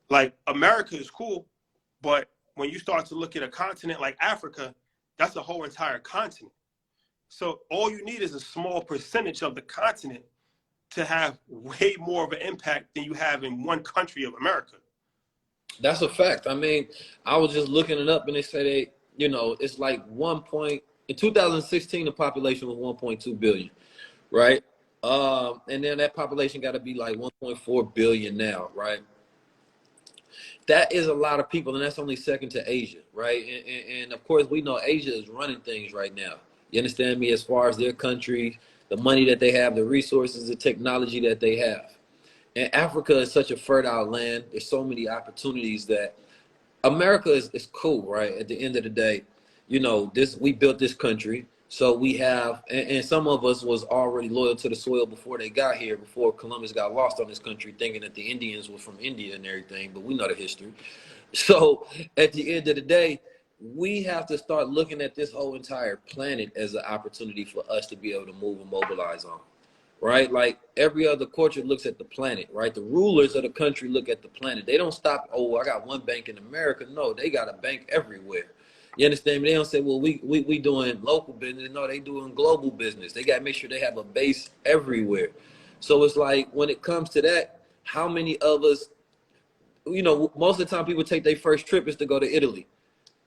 Like, America is cool, but when you start to look at a continent like Africa, that's a whole entire continent. So all you need is a small percentage of the continent to have way more of an impact than you have in one country of America. That's a fact. I mean, I was just looking it up, and they say it's like in 2016, the population was 1.2 billion, right? And then that population got to be like 1.4 billion now, right? That is a lot of people, and that's only second to Asia, right? And of course, we know Asia is running things right now. You understand me? As far as their country, the money that they have, the resources, the technology that they have. And Africa is such a fertile land. There's so many opportunities that America is cool, right? At the end of the day, we built this country. So we have, and some of us was already loyal to the soil before they got here, before Columbus got lost on this country, thinking that the Indians were from India and everything, but we know the history. So at the end of the day, we have to start looking at this whole entire planet as an opportunity for us to be able to move and mobilize on, right? Like every other culture looks at the planet, right? The rulers of the country look at the planet. They don't stop, I got one bank in America. No, they got a bank everywhere. You understand me? They don't say, well, we doing local business. No, they doing global business. They got to make sure they have a base everywhere. So it's like, when it comes to that, how many of us, most of the time people take their first trip is to go to Italy.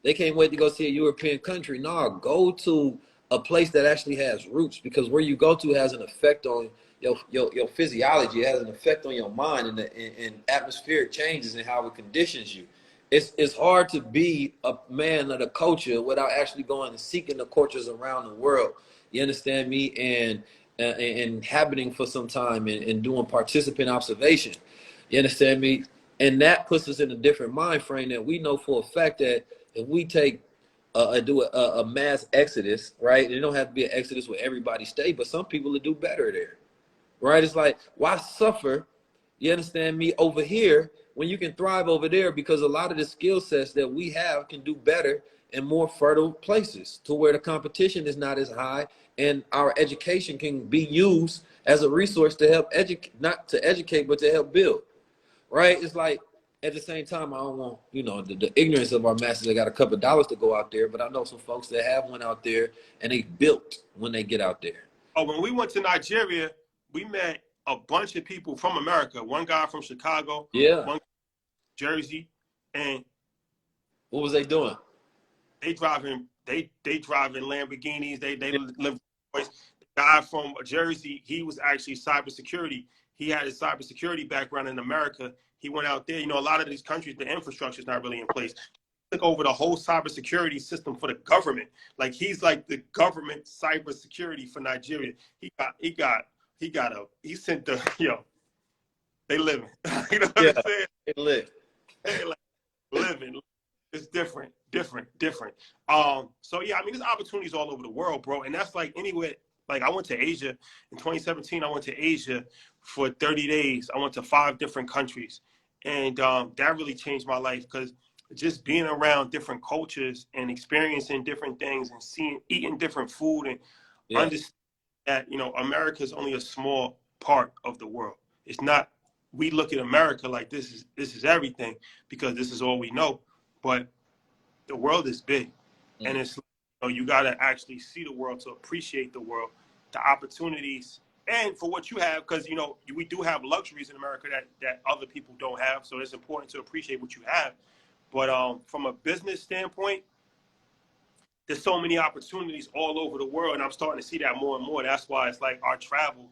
They can't wait to go see a European country. No, go to a place that actually has roots, because where you go to has an effect on your physiology. It has an effect on your mind, and atmospheric changes and how it conditions you. It's hard to be a man of the culture without actually going and seeking the cultures around the world. You understand me? And inhabiting for some time and doing participant observation. You understand me? And that puts us in a different mind frame that we know for a fact that if we do a mass exodus, right? It don't have to be an exodus where everybody stay, but some people will do better there, right? It's like, why suffer? You understand me? Over here, when you can thrive over there, because a lot of the skill sets that we have can do better in more fertile places, to where the competition is not as high, and our education can be used as a resource to help not to educate, but to help build, right? It's like, at the same time, I don't want, the ignorance of our masses. They got a couple of dollars to go out there, but I know some folks that have went out there and they built when they get out there. Oh, when we went to Nigeria, we met a bunch of people from America. One guy from Chicago, one from Jersey, and what was they doing? They driving Lamborghinis. They live. The guy from Jersey, he was actually cybersecurity. He had a cybersecurity background in America. He went out there. A lot of these countries, the infrastructure is not really in place. He took over the whole cybersecurity system for the government. Like, he's like the government cybersecurity for Nigeria. He sent they living. You know what I'm saying? They live. They like living. It's different. So yeah, I mean, there's opportunities all over the world, bro. And that's like anywhere. Like, I went to Asia in 2017. I went to Asia for 30 days. I went to 5 different countries. And that really changed my life, because just being around different cultures and experiencing different things and eating different food and understanding that, America is only a small part of the world. It's not, we look at America like this is everything, because this is all we know. But the world is big. And it's, you got to actually see the world to appreciate the world, the opportunities, and for what you have, because, we do have luxuries in America that other people don't have. So it's important to appreciate what you have. But from a business standpoint, there's so many opportunities all over the world, and I'm starting to see that more and more. That's why it's like our travel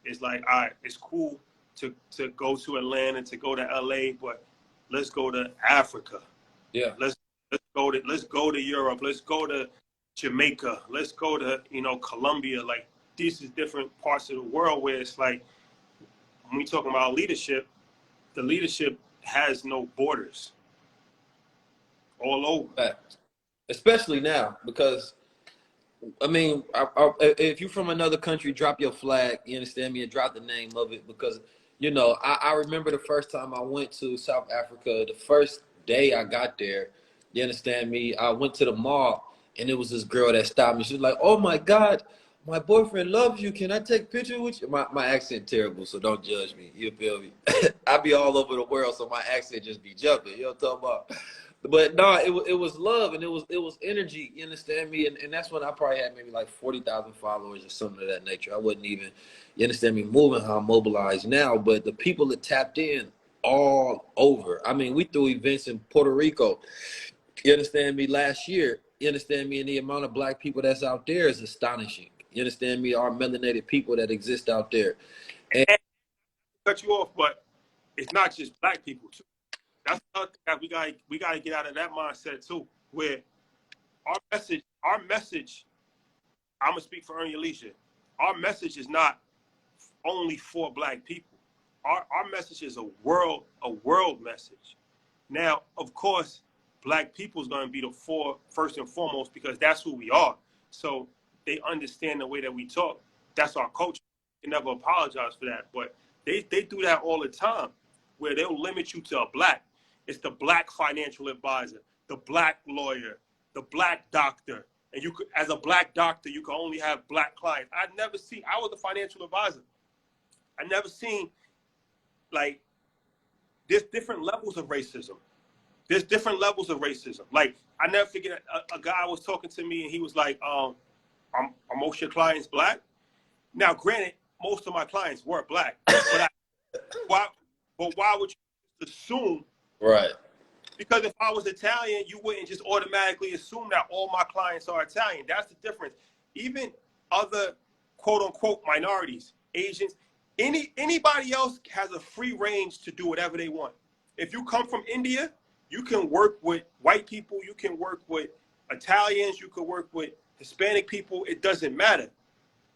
It's like, all right, it's cool to go to Atlanta, to go to LA, but let's go to Africa. Yeah. Let's go to Europe. Let's go to Jamaica. Let's go to, you know, Colombia. Like, these is different parts of the world where it's like, when we talking about leadership, the leadership has no borders. All over. Fact. Especially now, because I mean, if you're from another country, drop your flag. You understand me? And drop the name of it, because you know I remember the first time I went to South Africa. The first day I got there, you understand me? I went to the mall, and it was this girl that stopped me. She was like, "Oh my God, my boyfriend loves you. Can I take a picture with you?" My accent terrible, so don't judge me. You feel me? I be all over the world, so my accent just be jumping. You know what I'm talking about? But no, it was love, and it was energy. You understand me? And that's when I probably had maybe like 40,000 followers or something of that nature. I wasn't even, you understand me, moving how I'm mobilized now. But the people that tapped in all over. I mean, we threw events in Puerto Rico. You understand me? Last year, you understand me? And the amount of black people that's out there is astonishing. You understand me? Our melanated people that exist out there. And cut you off, but it's not just black people too. That's another thing that we gotta get out of that mindset too, where our message, I'm gonna speak for Earn Your Leisure. Our message is not only for black people. Our message is a world message. Now, of course, black people is gonna be the first and foremost, because that's who we are. So they understand the way that we talk. That's our culture. You can never apologize for that. But they do that all the time, where they'll limit you to a black. It's the black financial advisor, the black lawyer, the black doctor. And you could, as a black doctor, you can only have black clients. I was a financial advisor. I never seen, like, there's different levels of racism. There's different levels of racism. Like, I never forget a guy was talking to me, and he was like, are most of your clients black? Now, granted, most of my clients were black, but why would you assume? Right. Because if I was Italian, you wouldn't just automatically assume that all my clients are Italian. That's the difference. Even other quote unquote minorities, Asians, anybody else has a free range to do whatever they want. If you come from India, you can work with white people, you can work with Italians, you can work with Hispanic people. It doesn't matter.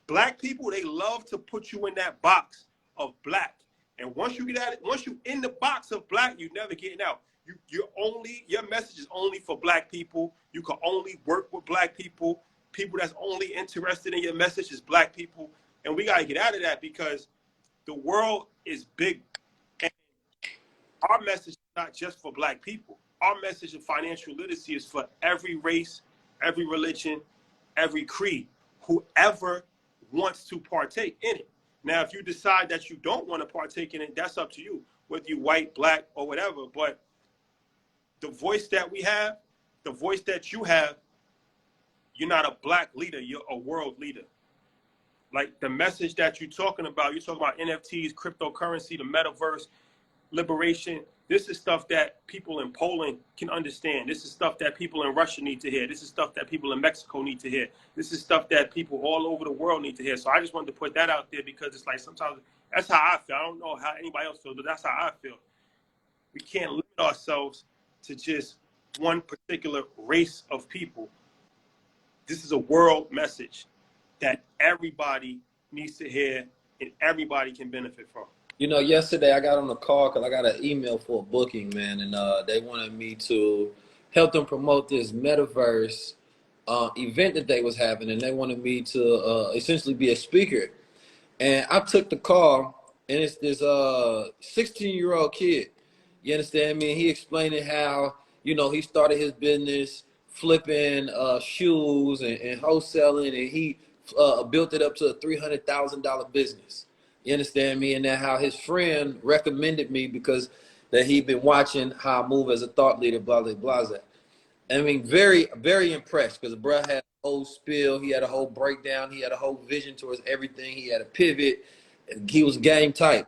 Black people, they love to put you in that box of black. And once you get at it, once you in the box of black, you're never getting out. Your message is only for black people. You can only work with black people. People that's only interested in your message is black people. And we got to get out of that, because the world is big. And our message is not just for black people. Our message of financial literacy is for every race, every religion, every creed, whoever wants to partake in it. Now, if you decide that you don't want to partake in it, that's up to you, whether you're white, black, or whatever. But the voice that we have, the voice that you have, you're not a black leader, you're a world leader. Like the message that you're talking about NFTs, cryptocurrency, the metaverse, liberation. This is stuff that people in Poland can understand. This is stuff that people in Russia need to hear. This is stuff that people in Mexico need to hear. This is stuff that people all over the world need to hear. So I just wanted to put that out there, because it's like sometimes that's how I feel. I don't know how anybody else feels, but that's how I feel. We can't limit ourselves to just one particular race of people. This is a world message that everybody needs to hear and everybody can benefit from. You know, yesterday I got on a call because I got an email for a booking, man, and they wanted me to help them promote this metaverse event that they was having, and they wanted me to essentially be a speaker. And I took the call, and it's this 16-year-old kid. You understand me? And he explaining how, you know, he started his business flipping shoes and wholesaling, and he built it up to a $300,000 business. You understand me? And then how his friend recommended me because that he'd been watching how I move as a thought leader, blah, blah, blah. I mean, very, very impressed, because bro had a whole spiel. He had a whole breakdown. He had a whole vision towards everything. He had a pivot. He was game tight.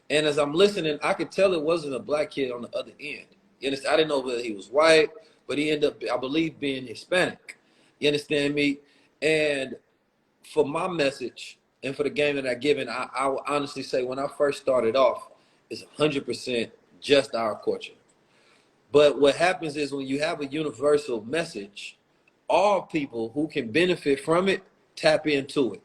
And as I'm listening, I could tell it wasn't a black kid on the other end. You understand? I didn't know whether he was white, but he ended up, I believe, being Hispanic. You understand me? And for my message, and for the game that I given, I will honestly say when I first started off, it's 100% just our culture. But what happens is when you have a universal message, all people who can benefit from it tap into it.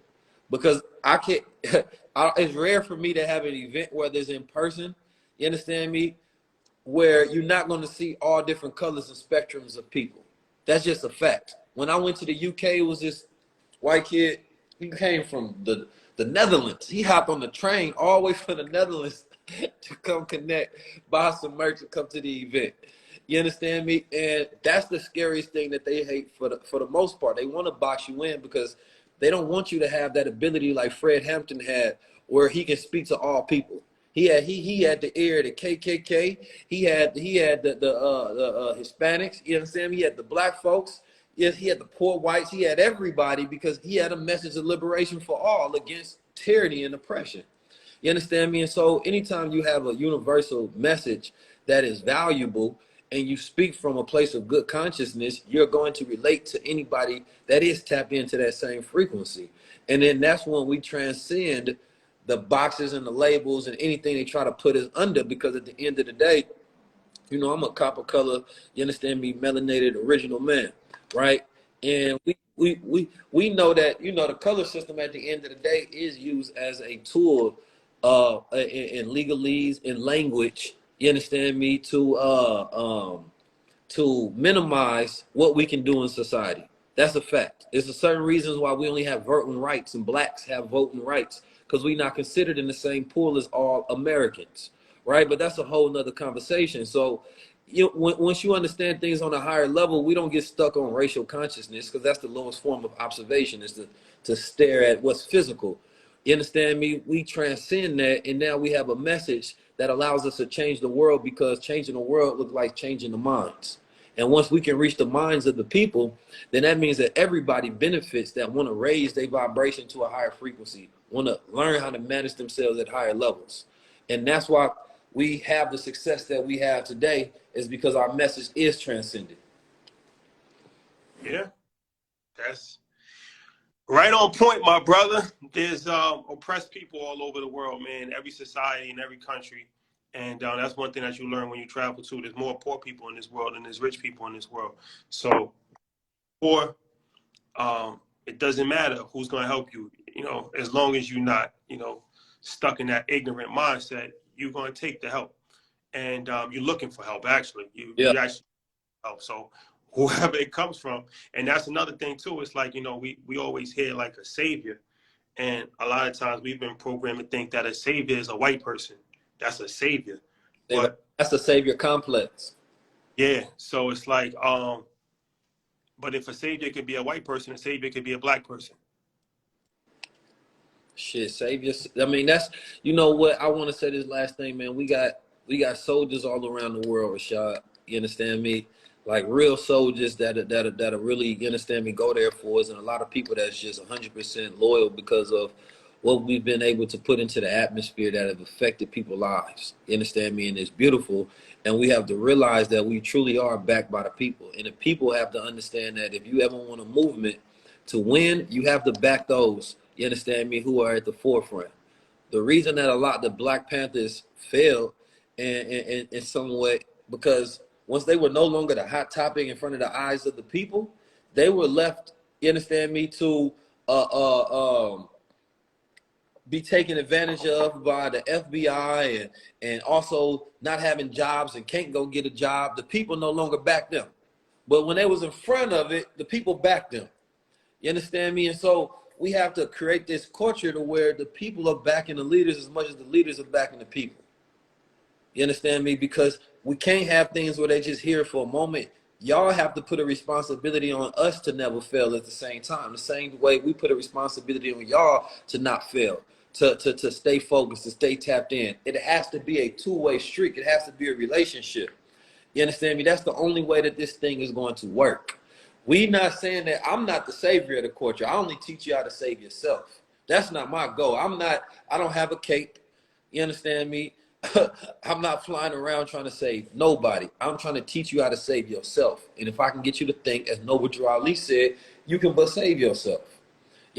Because I can't, it's rare for me to have an event where there's in person, you understand me, where you're not going to see all different colors and spectrums of people. That's just a fact. When I went to the UK, it was this white kid. He came from the Netherlands. He hopped on the train all the way from the Netherlands to come connect, buy some merch, and come to the event. You understand me? And that's the scariest thing that they hate for the most part. They want to box you in because they don't want you to have that ability like Fred Hampton had, where he can speak to all people. He had the ear of the KKK. He had the Hispanics. You understand me? He had the black folks. Yes, he had the poor whites. He had everybody because he had a message of liberation for all against tyranny and oppression. You understand me? And so anytime you have a universal message that is valuable and you speak from a place of good consciousness, you're going to relate to anybody that is tapped into that same frequency. And then that's when we transcend the boxes and the labels and anything they try to put us under, because at the end of the day, you know, I'm a copper color, you understand me, melanated original man, right? And we know that, you know, the color system at the end of the day is used as a tool in legalese, in language, you understand me, to minimize what we can do in society. That's a fact. There's a certain reasons why we only have voting rights and blacks have voting rights, because we're not considered in the same pool as all Americans, right? But that's a whole nother conversation. So once you understand things on a higher level, we don't get stuck on racial consciousness, because that's the lowest form of observation, is to stare at what's physical. You understand me? We transcend that, and now we have a message that allows us to change the world, because changing the world looks like changing the minds. And once we can reach the minds of the people, then that means that everybody benefits that want to raise their vibration to a higher frequency, want to learn how to manage themselves at higher levels. And that's why we have the success that we have today, is because our message is transcended. Yeah, that's right on point, my brother. There's oppressed people all over the world, man, every society in every country. And that's one thing that you learn when you travel too. There's more poor people in this world than there's rich people in this world. So, poor, it doesn't matter who's going to help you. You know, as long as you're not, you know, stuck in that ignorant mindset, you're going to take the help. And you're looking for help, actually. You actually help. So, whoever it comes from. And that's another thing too. It's like, you know, we always hear like a savior. And a lot of times we've been programmed to think that a savior is a white person. That's a savior. But that's a savior complex. Yeah. So it's like, but if a savior could be a white person, a savior could be a black person. Shit, savior. I mean, that's, you know what, I want to say this last thing, man. We got soldiers all around the world, Rashad. You understand me? Like real soldiers that really, you understand me, go there for us, and a lot of people that's just 100% loyal because of what we've been able to put into the atmosphere that have affected people's lives. You understand me? And it's beautiful. And we have to realize that we truly are backed by the people. And the people have to understand that if you ever want a movement to win, you have to back those, you understand me, who are at the forefront. The reason that a lot of the Black Panthers failed in some way, because once they were no longer the hot topic in front of the eyes of the people, they were left, you understand me, to be taken advantage of by the FBI, and also not having jobs and can't go get a job. The people no longer back them. But when they was in front of it, the people backed them. You understand me? And so we have to create this culture to where the people are backing the leaders as much as the leaders are backing the people. You understand me? Because we can't have things where they just here for a moment. Y'all have to put a responsibility on us to never fail at the same time. The same way we put a responsibility on y'all to not fail, to stay focused, to stay tapped in. It has to be a two-way streak. It has to be a relationship. You understand me? That's the only way that this thing is going to work. We not saying that I'm not the savior of the culture. I only teach you how to save yourself. That's not my goal. I don't have a cape. You understand me? I'm not flying around trying to save nobody. I'm trying to teach you how to save yourself. And if I can get you to think, as Noble Drew Ali said, you can but save yourself.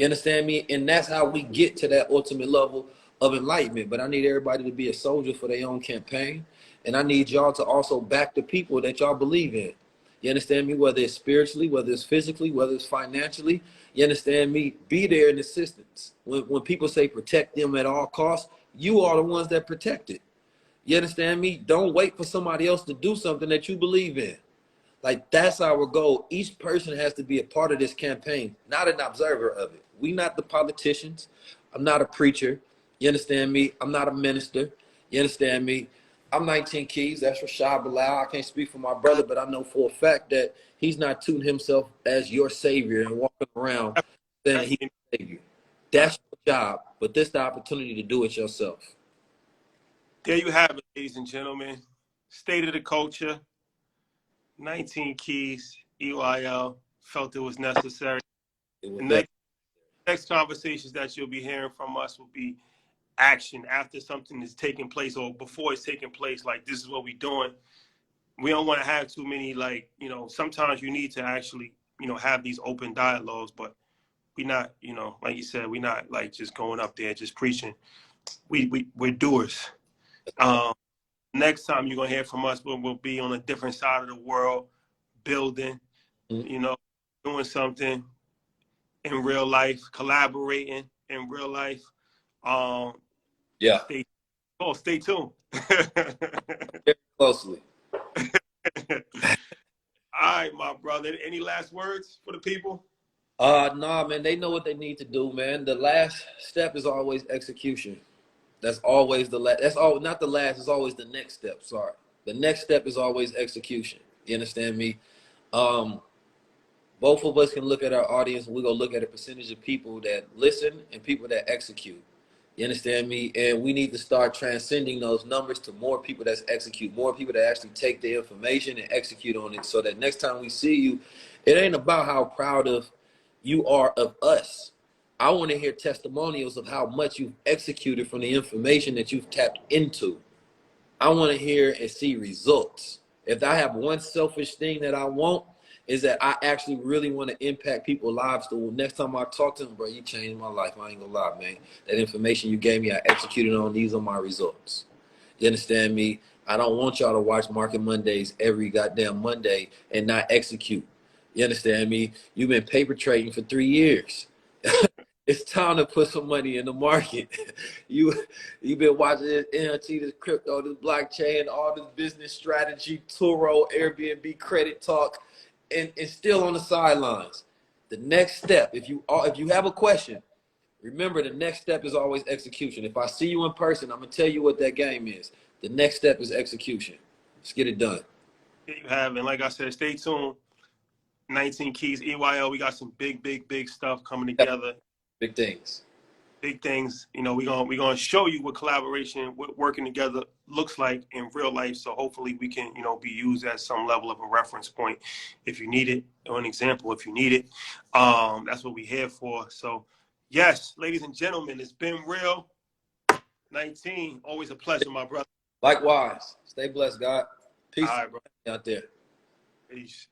You understand me? And that's how we get to that ultimate level of enlightenment. But I need everybody to be a soldier for their own campaign. And I need y'all to also back the people that y'all believe in. You understand me? Whether it's spiritually, whether it's physically, whether it's financially. You understand me? Be there in assistance. When people say protect them at all costs, you are the ones that protect it. You understand me? Don't wait for somebody else to do something that you believe in. Like, that's our goal. Each person has to be a part of this campaign, not an observer of it. We not the politicians. I'm not a preacher. You understand me? I'm not a minister. You understand me? I'm 19 Keys. That's Rashad Bilal. I can't speak for my brother, but I know for a fact that he's not tooting himself as your savior and walking around saying he's the savior. That's your job, but this is the opportunity to do it yourself. There you have it, ladies and gentlemen. State of the culture. 19 Keys, EYL, felt it was necessary. The next conversations that you'll be hearing from us will be action after something is taking place or before it's taking place. Like, this is what we're doing. We don't want to have too many, like, you know, sometimes you need to actually, you know, have these open dialogues, but we're not, you know, like you said, we're not like just going up there just preaching. We're doers. Next time you're gonna hear from us, we'll be on a different side of the world, building, you know, doing something in real life, collaborating in real life. Yeah. Stay tuned. Very closely. All right, my brother. Any last words for the people? Nah, man, they know what they need to do, man. The last step is always execution. That's always the last. That's all. Not the last. It's always the next step. Sorry, the next step is always execution. You understand me? Both of us can look at our audience, and we're gonna look at a percentage of people that listen and people that execute. You understand me? And we need to start transcending those numbers to more people that execute, more people that actually take the information and execute on it, so that next time we see you, it ain't about how proud of you are of us. I want to hear testimonials of how much you've executed from the information that you've tapped into. I want to hear and see results. If I have one selfish thing that I want, is that I actually really want to impact people's lives. So next time I talk to them, bro, you changed my life. I ain't gonna lie, man. That information you gave me, I executed on. These are my results. You understand me? I don't want y'all to watch Market Mondays every goddamn Monday and not execute. You understand me? You've been paper trading for 3 years. It's time to put some money in the market. You've been watching this NLT, this crypto, this blockchain, all this business strategy, Turo, Airbnb, credit talk, and still on the sidelines. The next step, if you have a question, remember the next step is always execution. If I see you in person, I'm gonna tell you what that game is. The next step is execution. Let's get it done. There you have it. Like I said, stay tuned. 19 Keys, EYL. We got some big stuff coming together. Big things. Big things. You know, we're gonna show you what collaboration, what working together looks like in real life. So hopefully we can, you know, be used as some level of a reference point if you need it, or an example if you need it. That's what we're here for. So yes, ladies and gentlemen, it's been real. 19, always a pleasure, my brother. Likewise. Stay blessed, God. Peace. All right, bro. Out there. Peace.